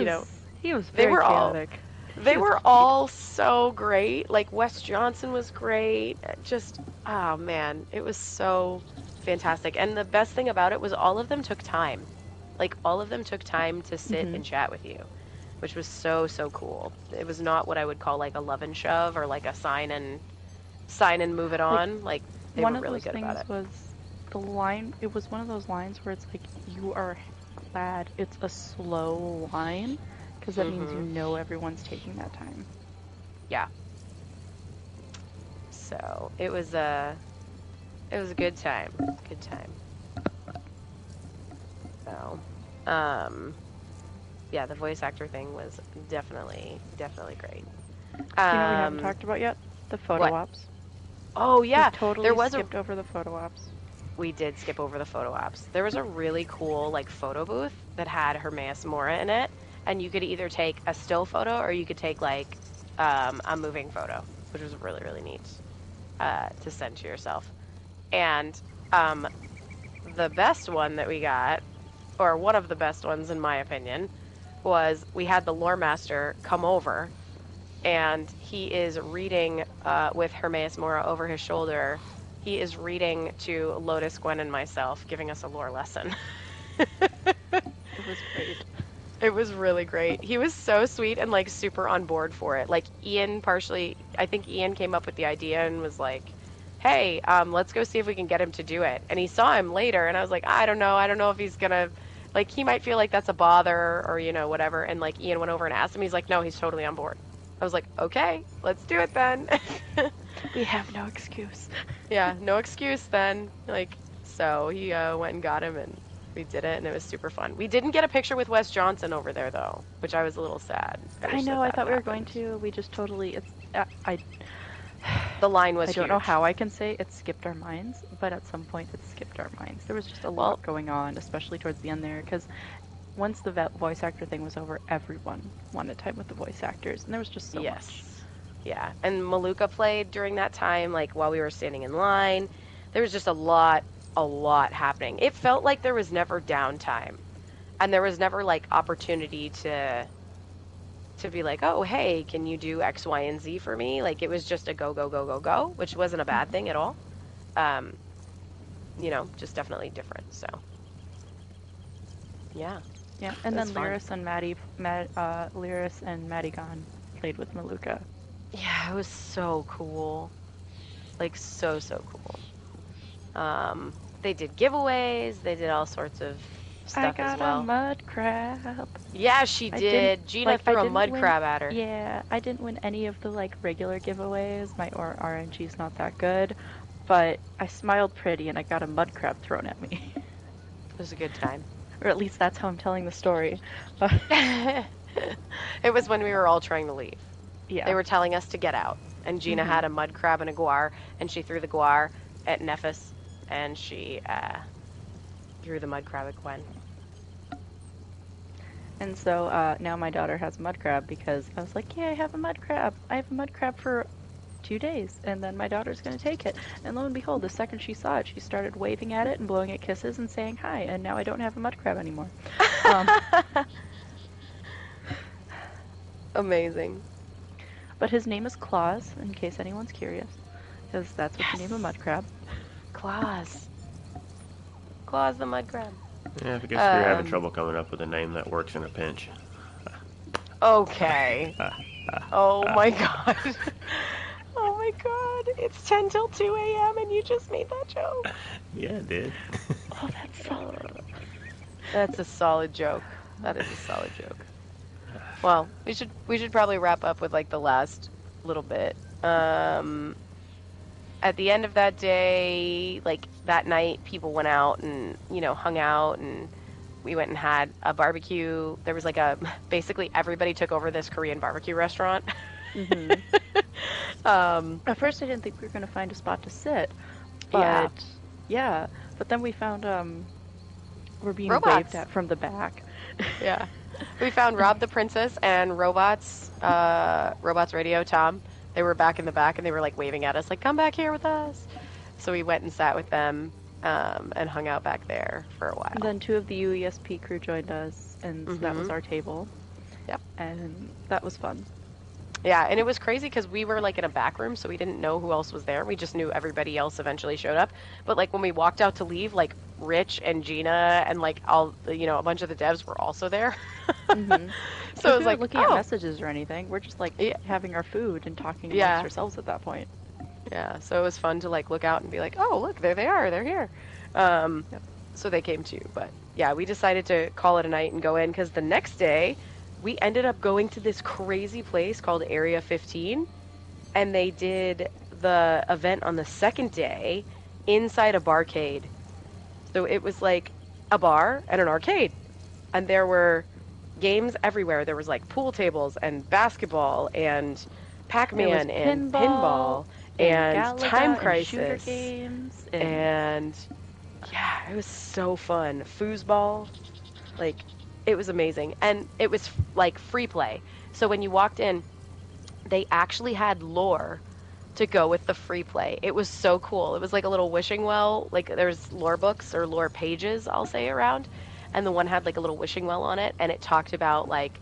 A: was very chaotic.
B: They were all so great. Like Wes Johnson was great. Just, oh man, it was so fantastic. And the best thing about it was all of them took time. Like, all of them took time to sit and chat with you, which was so, so cool. It was not what I would call, like, a love and shove or, like, a sign and move it on. Like, they were really good about it.
A: One of those things was the line, it was one of those lines where it's like, you are glad it's a slow line, because that means you know everyone's taking that time.
B: Yeah. So, it was a good time. Good time. So, yeah, the voice actor thing was definitely great.
A: You know what we haven't talked about yet? The photo ops.
B: Oh, yeah.
A: We totally skipped over the photo ops.
B: We did skip over the photo ops. There was a really cool, like, photo booth that had Hermaeus Mora in it, and you could either take a still photo or you could take, like, a moving photo, which was really, really neat to send to yourself. And the best one that we got, or one of the best ones in my opinion, was we had the lore master come over, and he is reading with Hermaeus Mora over his shoulder. He is reading to Lotus, Gwen, and myself, giving us a lore lesson.
A: It was great.
B: It was really great. He was so sweet and, like, super on board for it. Like, I think Ian came up with the idea and was like, hey, let's go see if we can get him to do it. And he saw him later, and I was like, I don't know if he's gonna, like, he might feel like that's a bother, or, you know, whatever. And, like, Ian went over and asked him. He's like, no, he's totally on board. I was like, okay, let's do it then.
A: We have no excuse.
B: Yeah, no excuse then. Like, so he went and got him, and we did it, and it was super fun. We didn't get a picture with Wes Johnson over there, though, which I was a little sad.
A: I know, I thought we were going to. We just totally,
B: the line was
A: I don't know
B: huge.
A: how I can say it skipped our minds, but at some point it skipped our minds. There was just a lot going on, especially towards the end there, because once the voice actor thing was over, everyone wanted time with the voice actors, and there was just so much.
B: Yeah, and Maluka played during that time, like, while we were standing in line. There was just a lot happening. It felt like there was never downtime, and there was never, like, opportunity to be like, oh, hey, can you do X, Y, and Z for me? Like, it was just a go, go, go, go, go, which wasn't a bad thing at all. You know, just definitely different, so. Yeah.
A: Yeah, and then Lyris and Lyris and Madigan played with Maluka.
B: Yeah, it was so cool. Like, so cool. They did giveaways. They did all sorts of stuff as well.
A: I got a mud crab.
B: Yeah, she did. Gina threw a mud crab at her.
A: Yeah, I didn't win any of the, like, regular giveaways. My RNG's not that good. But I smiled pretty and I got a mud crab thrown at me.
B: It was a good time.
A: Or at least that's how I'm telling the story.
B: It was when we were all trying to leave.
A: Yeah.
B: They were telling us to get out. And Gina had a mud crab and a guar, and she threw the guar at Nephis, and she threw the mud crab at Gwen. And
A: so now my daughter has a mud crab because I was like, yeah, I have a mud crab. I have a mud crab for 2 days, and then my daughter's going to take it. And lo and behold, the second she saw it, she started waving at it and blowing it kisses and saying hi, and now I don't have a mud crab anymore.
B: Amazing.
A: But his name is Claus, in case anyone's curious, because that's what you name a mud crab.
B: Claus. Claus the mud crab.
C: Yeah, I guess you're having trouble coming up with a name that works in a pinch.
B: Okay. Oh my god. Oh my god. It's 10 till 2 a.m. and you just made that joke.
C: Yeah, I did.
A: Oh, that's solid.
B: That's a solid joke. That is a solid joke. Well, we should probably wrap up with, like, the last little bit. At the end of that day, like, that night, people went out and, you know, hung out, and we went and had a barbecue. There was, like, basically everybody took over this Korean barbecue restaurant.
A: Mm-hmm. At first I didn't think we were going to find a spot to sit, but yeah, but then we found, we're being waved at from the back.
B: Yeah. We found Rob the Princess and Robots Radio, Tom. They were back in the back, and they were, like, waving at us, like, come back here with us. So we went and sat with them and hung out back there for a while.
A: And then 2 of the UESP crew joined us, and that was our table.
B: Yep.
A: And that was fun.
B: Yeah, and it was crazy because we were, like, in a back room, so we didn't know who else was there. We just knew everybody else eventually showed up. But, like, when we walked out to leave, like, Rich and Gina and like all a bunch of the devs were also there.
A: Mm-hmm.
B: So it was
A: We weren't
B: like,
A: looking at messages or anything. We're just like
B: yeah,
A: having our food and talking amongst
B: yeah,
A: ourselves at that point.
B: yeah. So it was fun to like look out and be like, oh, look, there they are, they're here. Um,
A: Yep.
B: so they came too. But yeah, we decided to call it a night and go in because the next day we ended up going to this crazy place called Area 15, and they did the event on the second day inside a barcade. So it was like a bar and an arcade, and there were games everywhere. There was like pool tables and basketball and
A: There was
B: Pac-Man and
A: pinball
B: pinball
A: and
B: and Time
A: Galaga and shooter
B: Crisis
A: games and
B: and yeah, it was so fun. Foosball, like it was amazing. And it was like free play. So when you walked in, they actually had lore to go with the free play. It was so cool. It was like a little wishing well, like there's lore books or lore pages, I'll say, around, and the one had like a little wishing well on it, and it talked about like,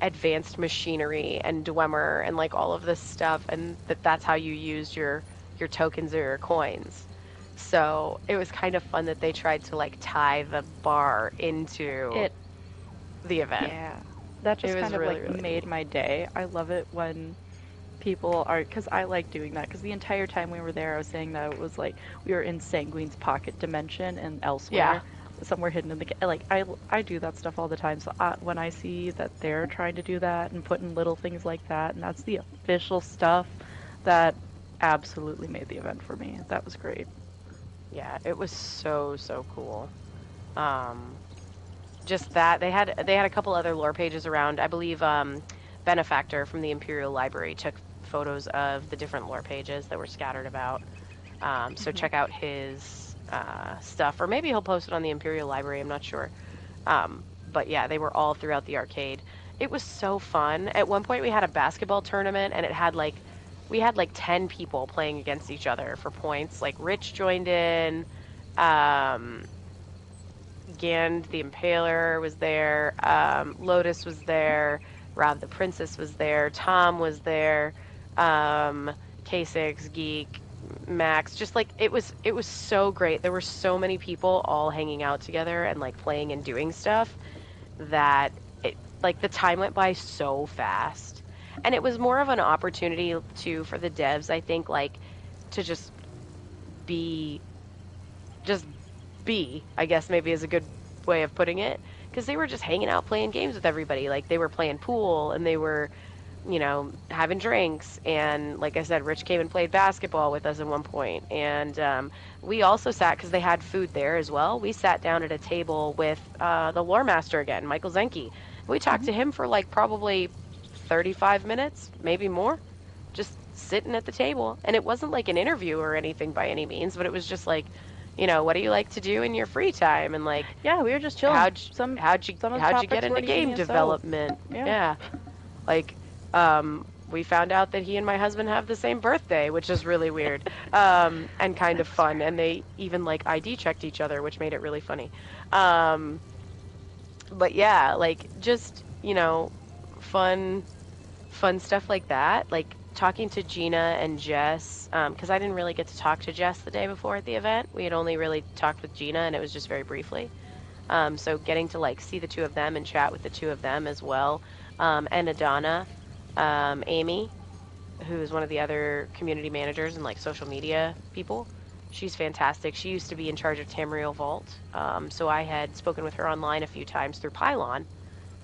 B: advanced machinery and Dwemer and like all of this stuff, and that's how you used your tokens or your coins. So it was kind of fun that they tried to like tie the bar into
A: it.
B: the event.
A: Yeah, that just
B: It was
A: kind of
B: really,
A: like
B: really
A: made
B: neat.
A: my day. I love it when people are, because I like doing that. Because the entire time we were there, I was saying that it was like we were in Sanguine's pocket dimension and
B: Yeah.
A: elsewhere, somewhere hidden in the like. I do that stuff all the time. So when I see that they're trying to do that and put in little things like that, and that's the official stuff, that absolutely made the event for me. That was great.
B: Yeah, it was so so cool. Um, just that they had a couple other lore pages around. I believe Benefactor from the Imperial Library took photos of the different lore pages that were scattered about. So
A: Hmm.
B: check out his stuff, or maybe he'll post it on the Imperial Library. I'm not sure. But yeah, they were all throughout the arcade. It was so fun. At one point, we had a basketball tournament, and we had like 10 people playing against each other for points. Like Rich joined in. Um, Gand the Impaler was there. Lotus was there. Rob the Princess was there. Tom was there. Um, K6, Geek, Max. Just like it was so great. There were so many people all hanging out together and like playing and doing stuff that it like the time went by so fast. And it was more of an opportunity too for the devs, I think, like to be just I guess maybe is a good way of putting it, because they were just hanging out playing games with everybody. Like they were playing pool and they were, having drinks. And like I said, Rich came and played basketball with us at one point. And we also sat, because they had food there as well. We sat down at a table with the lore master again, Michael Zenke. We talked
A: Hmm.
B: to him for like probably 35 minutes, maybe more, just sitting at the table. And it wasn't like an interview or anything by any means, but it was just like, what do you like to do in your free time? And like,
A: Yeah, we were just chilling.
B: how'd
A: Some
B: how'd you
A: some of the
B: how'd you get
A: topics
B: into
A: weren't even
B: game
A: ESO.
B: development?
A: Yeah.
B: Yeah, like, we found out that he and my husband have the same birthday, which is really weird, and kind of fun. And they even like ID checked each other, which made it really funny. Um, but yeah, like just fun stuff like that. Like talking to Gina and Jess, because I didn't really get to talk to Jess the day before at the event. We had only really talked with Gina, and it was just very briefly. So getting to like see the two of them and chat with the two of them as well, and Adana, Amy, who is one of the other community managers and like social media people. She's fantastic. She used to be in charge of Tamriel Vault, so I had spoken with her online a few times through Pylon,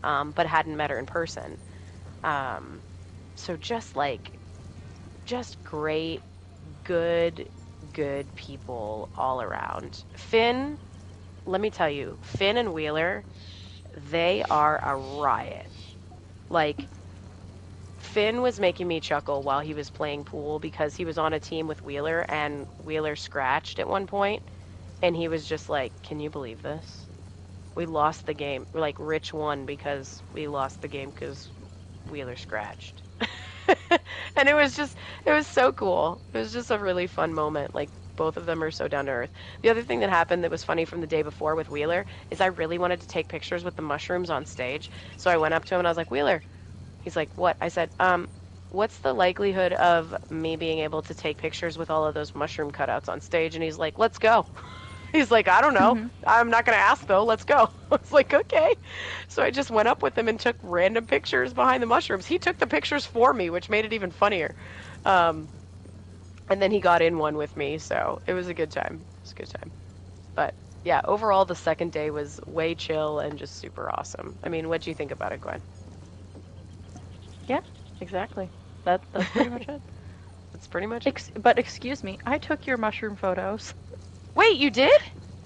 B: but hadn't met her in person. Um, so just great, good people all around. Finn, let me tell you, Finn and Wheeler, they are a riot. Like, Finn was making me chuckle while he was playing pool because he was on a team with Wheeler, and Wheeler scratched at one point, and he was just like, "Can you believe this? We lost the game. Like, Rich won because we lost the game because Wheeler scratched." And it was so cool. It was just a really fun moment. Like, both of them are so down to earth. The other thing that happened that was funny from the day before with Wheeler is I really wanted to take pictures with the mushrooms on stage. So I went up to him and I was like, "Wheeler." He's like, "What?" I said, "What's the likelihood of me being able to take pictures with all of those mushroom cutouts on stage?" And he's like, "Let's go." He's like, I don't know. I'm not going to ask, though. Let's go. I was like, okay. So I just went up with him and took random pictures behind the mushrooms. He took the pictures for me, which made it even funnier. And then he got in one with me, so it was a good time. It was a good time. But, yeah, overall, the second day was way chill and just super awesome. I mean, what'd you think about it, Gwen?
A: Yeah, exactly. That's pretty much it.
B: That's pretty much it.
A: But excuse me, I took your mushroom photos.
B: Wait, you did?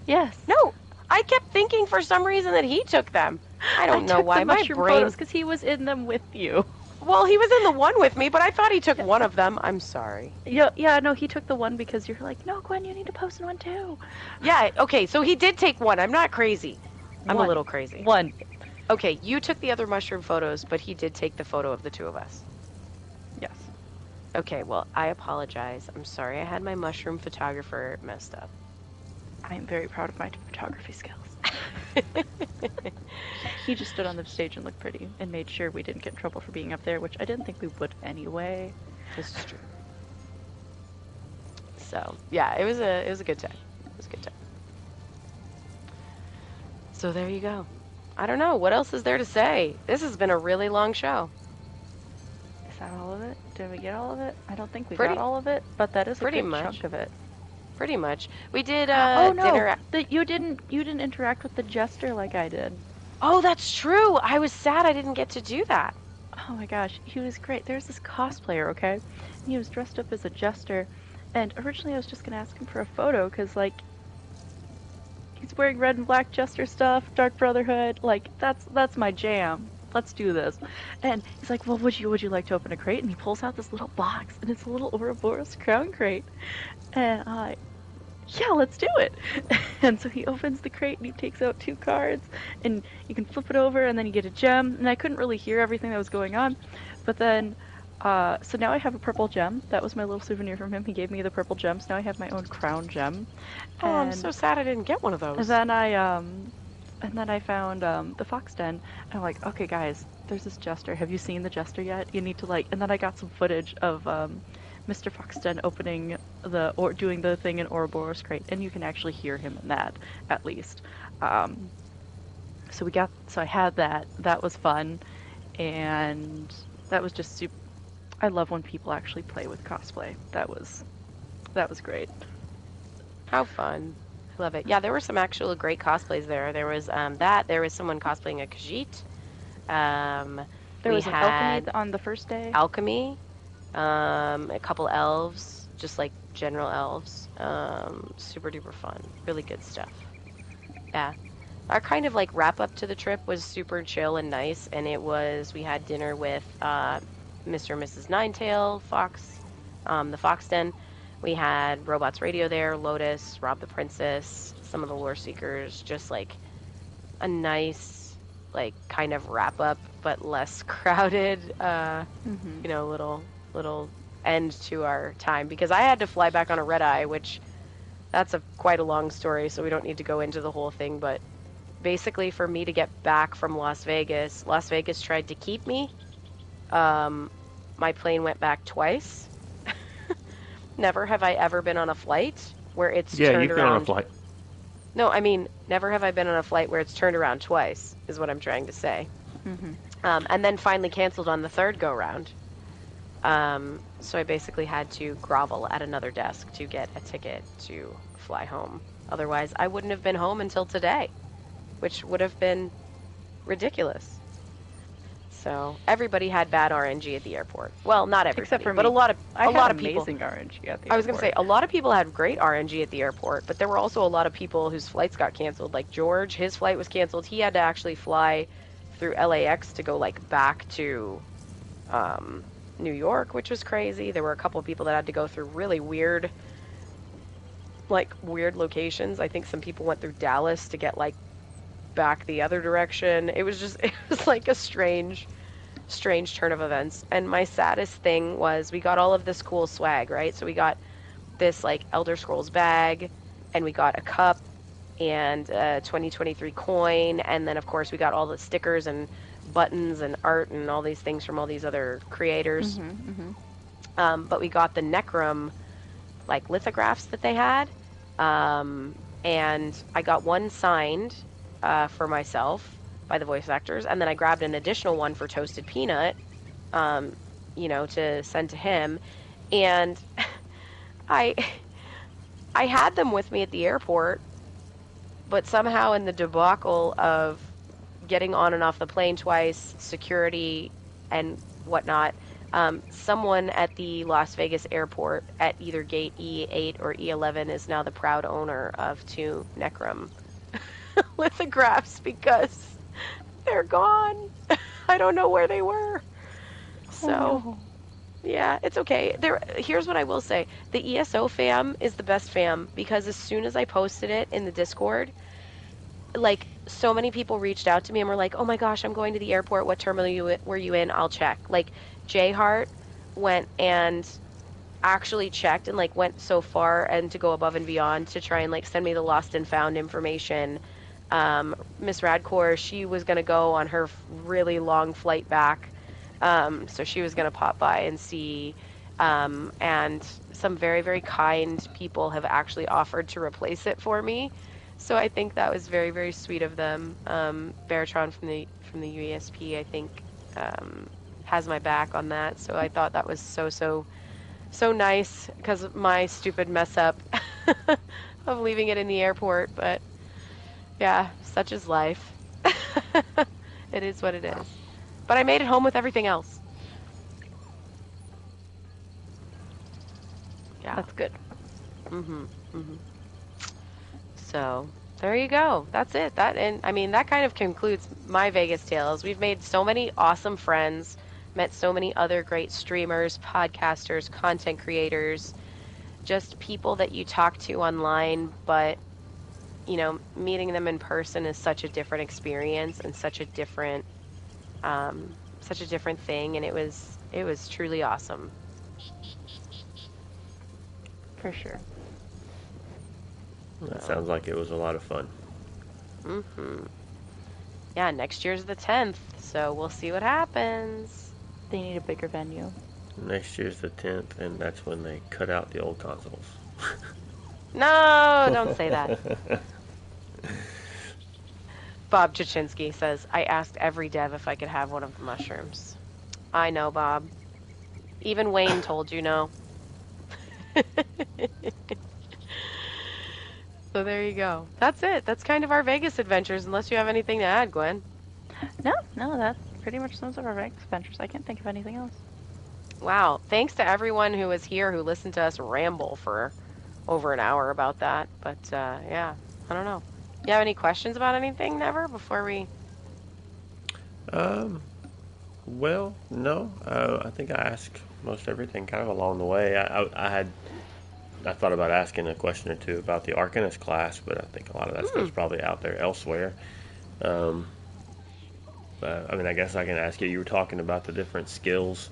A: Yes.
B: No, I kept thinking for some reason that he took them. I don't know why. My brain,
A: because he was in them with you.
B: Well, he was in the one with me, but I thought he took one of them. I'm sorry.
A: Yeah, no, he took the one because you're like, no, Gwen, you need to post one too.
B: Yeah, okay, so he did take one. I'm not crazy. I'm a little crazy.
A: One.
B: Okay, you took the other mushroom photos, but he did take the photo of the two of us.
A: Yes.
B: Okay, well, I apologize. I'm sorry I had my mushroom photographer messed up.
A: I am very proud of my photography skills. He just stood on the stage and looked pretty and made sure we didn't get in trouble for being up there, which I didn't think we would anyway.
B: This is true. So, yeah, it was a good time. It was a good time. So there you go. I don't know. What else is there to say? This has been a really long show.
A: Is that all of it? Did we get all of it? I don't think we
B: Pretty-
A: got all of it, but that is a
B: pretty
A: good
B: much.
A: chunk of it.
B: Pretty much. We did
A: Oh no!
B: dinner.
A: You didn't interact with the jester like I did.
B: Oh, that's true. I was sad I didn't get to do that.
A: Oh my gosh, he was great. There's this cosplayer, okay? And he was dressed up as a jester, and originally I was just gonna ask him for a photo, cause like he's wearing red and black jester stuff, Dark Brotherhood, like that's my jam. Let's do this. And he's like, well, would you like to open a crate? And he pulls out this little box, and it's a little Ouroboros crown crate. And I'm like, yeah, let's do it. And so he opens the crate and he takes out 2 cards, and you can flip it over, and then you get a gem. And I couldn't really hear everything that was going on, but then so now I have a purple gem. That was my little souvenir from him. He gave me the purple gems. Now I have my own crown gem.
B: Oh, I'm so sad I didn't get one of those.
A: And then I found the fox den, and I'm like, okay, guys, there's this jester. Have you seen the jester yet? You need to like. And then I got some footage of Mr. Foxden opening doing the thing in Ouroboros crate, and you can actually hear him in that at least. So I had that. That was fun, and that was just super. I love when people actually play with cosplay. That was great.
B: How fun. I love it. Yeah, there were some actual great cosplays there. There was there was someone cosplaying a Khajiit.
A: There was an alchemy on the first day.
B: Alchemy. A couple elves, just like general elves. Super duper fun. Really good stuff. Yeah. Our kind of like wrap up to the trip was super chill and nice, and we had dinner with Mr. and Mrs. Ninetail, Fox, the Fox Den. We had Robots Radio there, Lotus, Rob the Princess, some of the Lore Seekers, just like a nice, like kind of wrap up, but less crowded, you know, little end to our time, because I had to fly back on a red eye, which that's quite a long story, so we don't need to go into the whole thing, but basically for me to get back from Las Vegas tried to keep me. My plane went back twice. Never have I ever been on a flight where it's turned around.
C: Yeah, you've been on a flight.
B: No, I mean, never have I been on a flight where it's turned around twice, is what I'm trying to say. And then finally canceled on the third go-round. So I basically had to grovel at another desk to get a ticket to fly home. Otherwise, I wouldn't have been home until today, which would have been ridiculous. So everybody had bad RNG at the airport. Well, not everybody,
A: Except for
B: but
A: me.
B: a lot of people.
A: Amazing RNG at the airport.
B: I was going to say, a lot of people had great RNG at the airport, but there were also a lot of people whose flights got canceled. Like George, his flight was canceled. He had to actually fly through LAX to go like back to New York, which was crazy. There were a couple of people that had to go through really weird locations. I think some people went through Dallas to get like back the other direction. It was like a strange turn of events. And my saddest thing was we got all of this cool swag, right? So we got this like Elder Scrolls bag, and we got a cup and a 2023 coin, and then of course we got all the stickers and buttons and art and all these things from all these other creators. But we got the Necrum like lithographs that they had. and I got one signed for myself by the voice actors, and then I grabbed an additional one for Toasted Peanut, to send to him. And I I had them with me at the airport, but somehow in the debacle of getting on and off the plane twice, security and whatnot, someone at the Las Vegas airport at either gate E8 or E11 is now the proud owner of 2 Necrom lithographs because they're gone. I don't know where they were. So,
A: no.
B: yeah, it's okay. Here's what I will say. The ESO fam is the best fam because as soon as I posted it in the Discord, like, so many people reached out to me and were like, oh my gosh, I'm going to the airport. What terminal were you in? I'll check. Like, J Hart went and actually checked and, like, went so far and to go above and beyond to try and, like, send me the lost and found information. Miss Radcore, she was going to go on her really long flight back. So she was going to pop by and see. And some very, very kind people have actually offered to replace it for me. So I think that was very, very sweet of them. Baratron from the UESP, I think, has my back on that. So I thought that was so nice because of my stupid mess up of leaving it in the airport. But yeah, such is life. It is what it is. But I made it home with everything else. Yeah.
A: That's good.
B: So there you go. That's it. That kind of concludes my Vegas tales. We've made so many awesome friends, met so many other great streamers, podcasters, content creators, just people that you talk to online, but meeting them in person is such a different experience and such a different thing, and it was truly awesome.
A: For sure.
C: That sounds like it was a lot of fun.
B: Yeah, next year's the 10th, so we'll see what happens.
A: They need a bigger venue.
C: Next year's the 10th, and that's when they cut out the old consoles.
B: No, don't say that. Bob Chachinsky says, I asked every dev if I could have one of the mushrooms. I know, Bob. Even Wayne told you no. So there you go. That's it. That's kind of our Vegas adventures, unless you have anything to add, Gwen.
A: No, that pretty much sums up our Vegas adventures. I can't think of anything else.
B: Wow. Thanks to everyone who was here who listened to us ramble for over an hour about that. But, yeah, I don't know. You have any questions about anything, Never, before we...
C: Well, no. I think I asked most everything kind of along the way. I thought about asking a question or two about the Arcanist class, but I think a lot of that stuff's probably out there elsewhere. I guess I can ask you. You were talking about the different skills.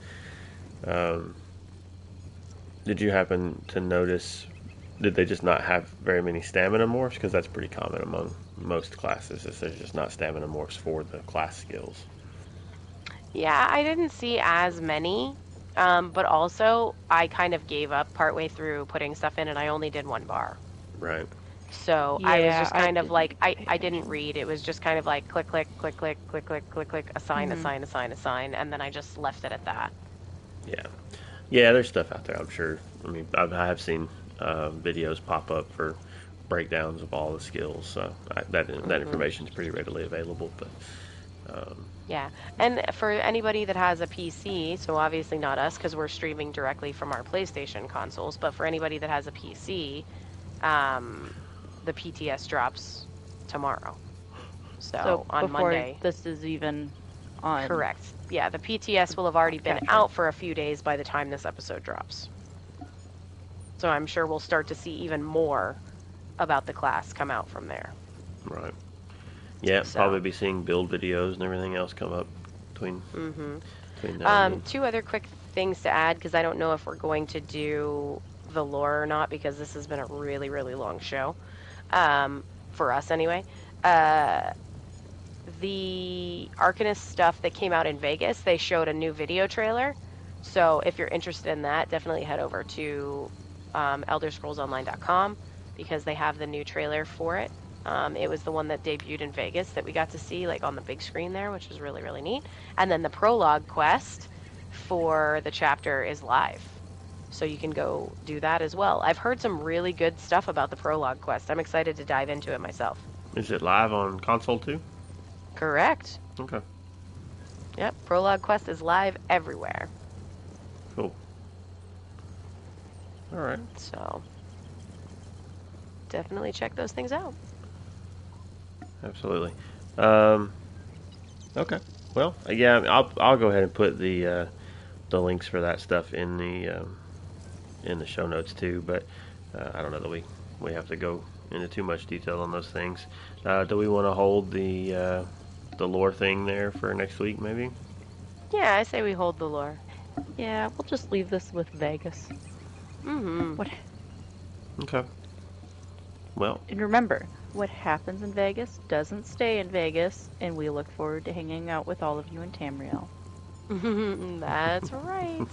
C: Did you happen to notice? Did they just not have very many stamina morphs? Because that's pretty common among most classes. Is there's just not stamina morphs for the class skills.
B: Yeah, I didn't see as many. But also, I kind of gave up partway through putting stuff in, and I only did 1 bar.
C: Right.
B: So
A: Yeah,
B: I was just kind of
A: didn't
B: like, I didn't read. It was just kind of like click, click, click, click, click, click, click, click, assign, assign, and then I just left it at that.
C: Yeah. Yeah, there's stuff out there, I'm sure. I mean, I have seen videos pop up for breakdowns of all the skills, so that information is pretty readily available. But
B: yeah, and for anybody that has a PC, so obviously not us because we're streaming directly from our PlayStation consoles, but for anybody that has a PC, the PTS drops tomorrow. So on
A: before
B: Monday.
A: This is even on.
B: Correct. Yeah, the PTS will have already been out for a few days by the time this episode drops. So I'm sure we'll start to see even more about the class come out from there.
C: Right. Yeah, so. Probably be seeing build videos and everything else come up between now and then.
B: 2 other quick things to add, because I don't know if we're going to do the lore or not, because this has been a really, really long show. For us, anyway. The Arcanist stuff that came out in Vegas, they showed a new video trailer. So if you're interested in that, definitely head over to ElderScrollsOnline.com because they have the new trailer for it. It was the one that debuted in Vegas that we got to see like on the big screen there, which was really, really neat. And then the prologue quest for the chapter is live. So you can go do that as well. I've heard some really good stuff about the prologue quest. I'm excited to dive into it myself.
C: Is it live on console too?
B: Correct.
C: Okay.
B: Yep, prologue quest is live everywhere.
C: Cool. All right.
B: So definitely check those things out.
C: Absolutely. Okay. Well, yeah, I'll go ahead and put the links for that stuff in the show notes too. But I don't know that we have to go into too much detail on those things. Do we want to hold the lore thing there for next week, maybe?
B: Yeah, I say we hold the lore.
A: Yeah, we'll just leave this with Vegas.
B: Mm-hmm.
C: Okay. Well,
A: And remember, what happens in Vegas doesn't stay in Vegas, and we look forward to hanging out with all of you in Tamriel.
B: That's right.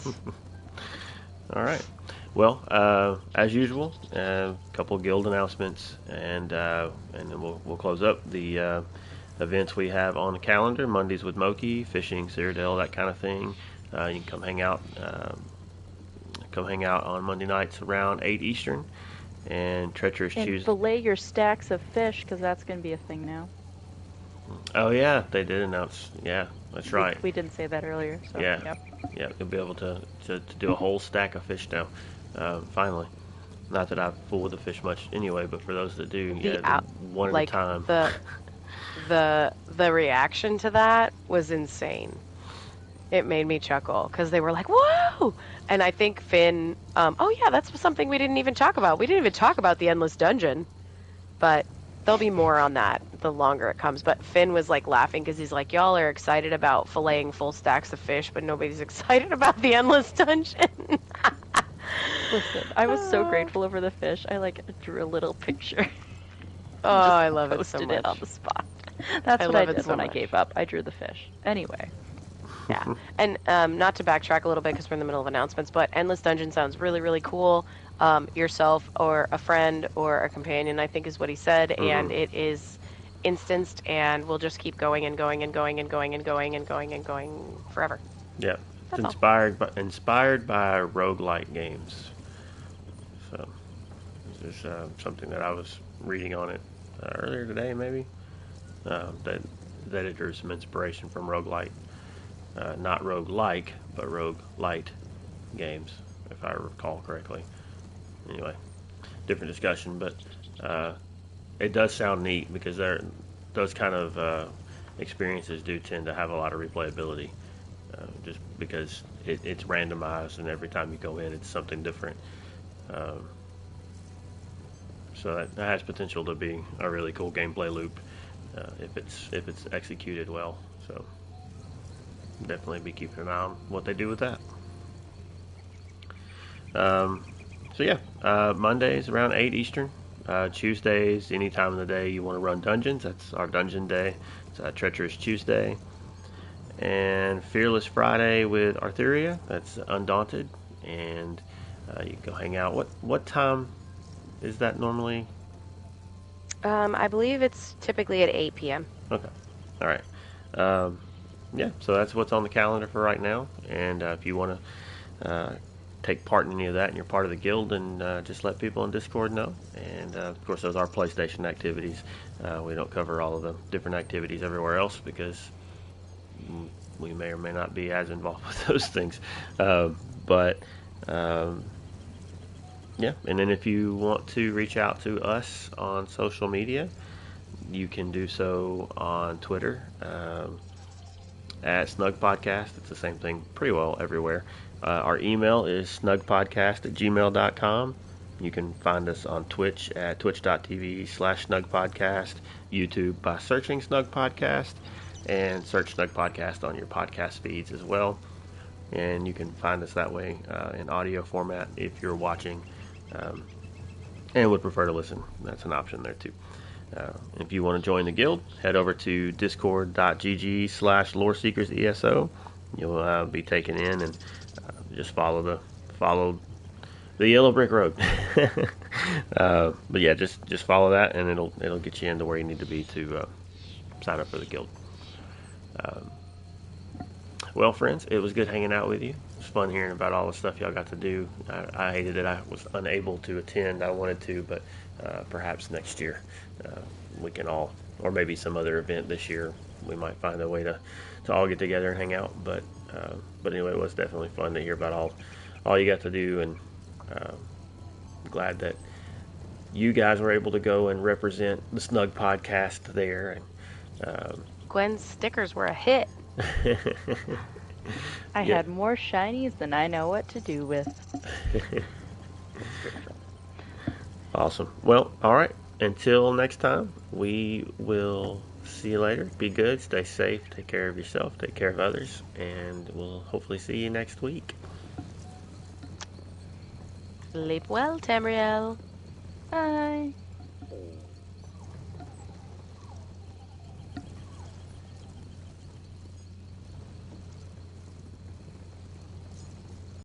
C: all right. Well, as usual, a couple guild announcements, and then we'll close up the events we have on the calendar. Mondays with Moki, fishing, Cyrodiil, that kind of thing. You can come hang out. Come hang out on Monday nights around 8 Eastern. And Treacherous
A: And
C: Tuesday.
A: fillet your stacks of fish, because that's going to be a thing now.
C: Oh yeah, they did announce. Yeah, that's right.
A: We didn't say that earlier. So,
C: Yeah.
A: Yep.
C: Yeah, you'll be able to do a whole stack of fish now. Finally. Not that I fool with the fish much anyway, but for those that do, one
B: like
C: at a time.
B: The reaction to that was insane. It made me chuckle because they were like, "Whoa!" And I think Finn. Oh yeah, that's something we didn't even talk about. We didn't even talk about the endless dungeon, but there'll be more on that the longer it comes. But Finn was like laughing because he's like, "Y'all are excited about filleting full stacks of fish, but nobody's excited about the endless dungeon."
A: Listen, I was so grateful over the fish. I drew a little picture.
B: Oh, I love it so
A: Posted
B: much.
A: it on the spot. That's what I
B: love it
A: did
B: so
A: when I
B: much.
A: gave up. I drew the fish. Anyway.
B: Yeah, and not to backtrack a little bit because we're in the middle of announcements, but Endless Dungeon sounds really, really cool. Yourself or a friend or a companion, I think is what he said, and it is instanced, and we'll just keep going and going and going and going and going and going and going forever.
C: Yeah, it's
B: That's
C: inspired by roguelike games. So this is something that I was reading on it earlier today, maybe. That it drew some inspiration from roguelike. Not roguelike, but roguelite games, if I recall correctly. Anyway, different discussion, but it does sound neat because those kind of experiences do tend to have a lot of replayability, just because it's randomized and every time you go in, it's something different. So that has potential to be a really cool gameplay loop if it's executed well. So. Definitely be keeping an eye on what they do with that. So yeah, Mondays around 8 Eastern. Tuesdays, any time of the day you want to run dungeons, that's our dungeon day. It's Treacherous Tuesday. And Fearless Friday with Artheria, that's Undaunted. And you can go hang out. What time is that normally?
B: I believe it's typically at 8 p.m.
C: Okay. All right. Yeah, so that's what's on the calendar for right now. And if you want to take part in any of that and you're part of the guild, then just let people in Discord know. And of course, those are PlayStation activities. We don't cover all of the different activities everywhere else because we may or may not be as involved with those things. But yeah, and then if you want to reach out to us on social media, you can do so on Twitter. At Snugpod Cast. It's the same thing pretty well everywhere. Our email is snugpodcast@gmail.com. You can find us on Twitch at twitch.tv/snugpodcast, YouTube by searching Snugpodcast, and search Snugpodcast on your podcast feeds as well. And you can find us that way in audio format if you're watching and would prefer to listen. That's an option there too. If you want to join the guild, head over to discord.gg/loreseekerseso. You'll be taken in and just follow the yellow brick road. But yeah, just follow that, and it'll get you into where you need to be to sign up for the guild. Um, well, friends, it was good hanging out with you. It was fun hearing about all the stuff y'all got to do. I hated that I was unable to attend. I wanted to, but perhaps next year we can all, or maybe some other event this year, we might find a way to all get together and hang out. But anyway, it was definitely fun to hear about all you got to do, and glad that you guys were able to go and represent the Snugpod Cast there. And
B: Gwen's stickers were a hit.
A: I had more shinies than I know what to do with.
C: Awesome. Well, all right. Until next time, we will see you later. Be good, stay safe, take care of yourself, take care of others, and we'll hopefully see you next week.
B: Sleep well, Tamriel.
A: Bye.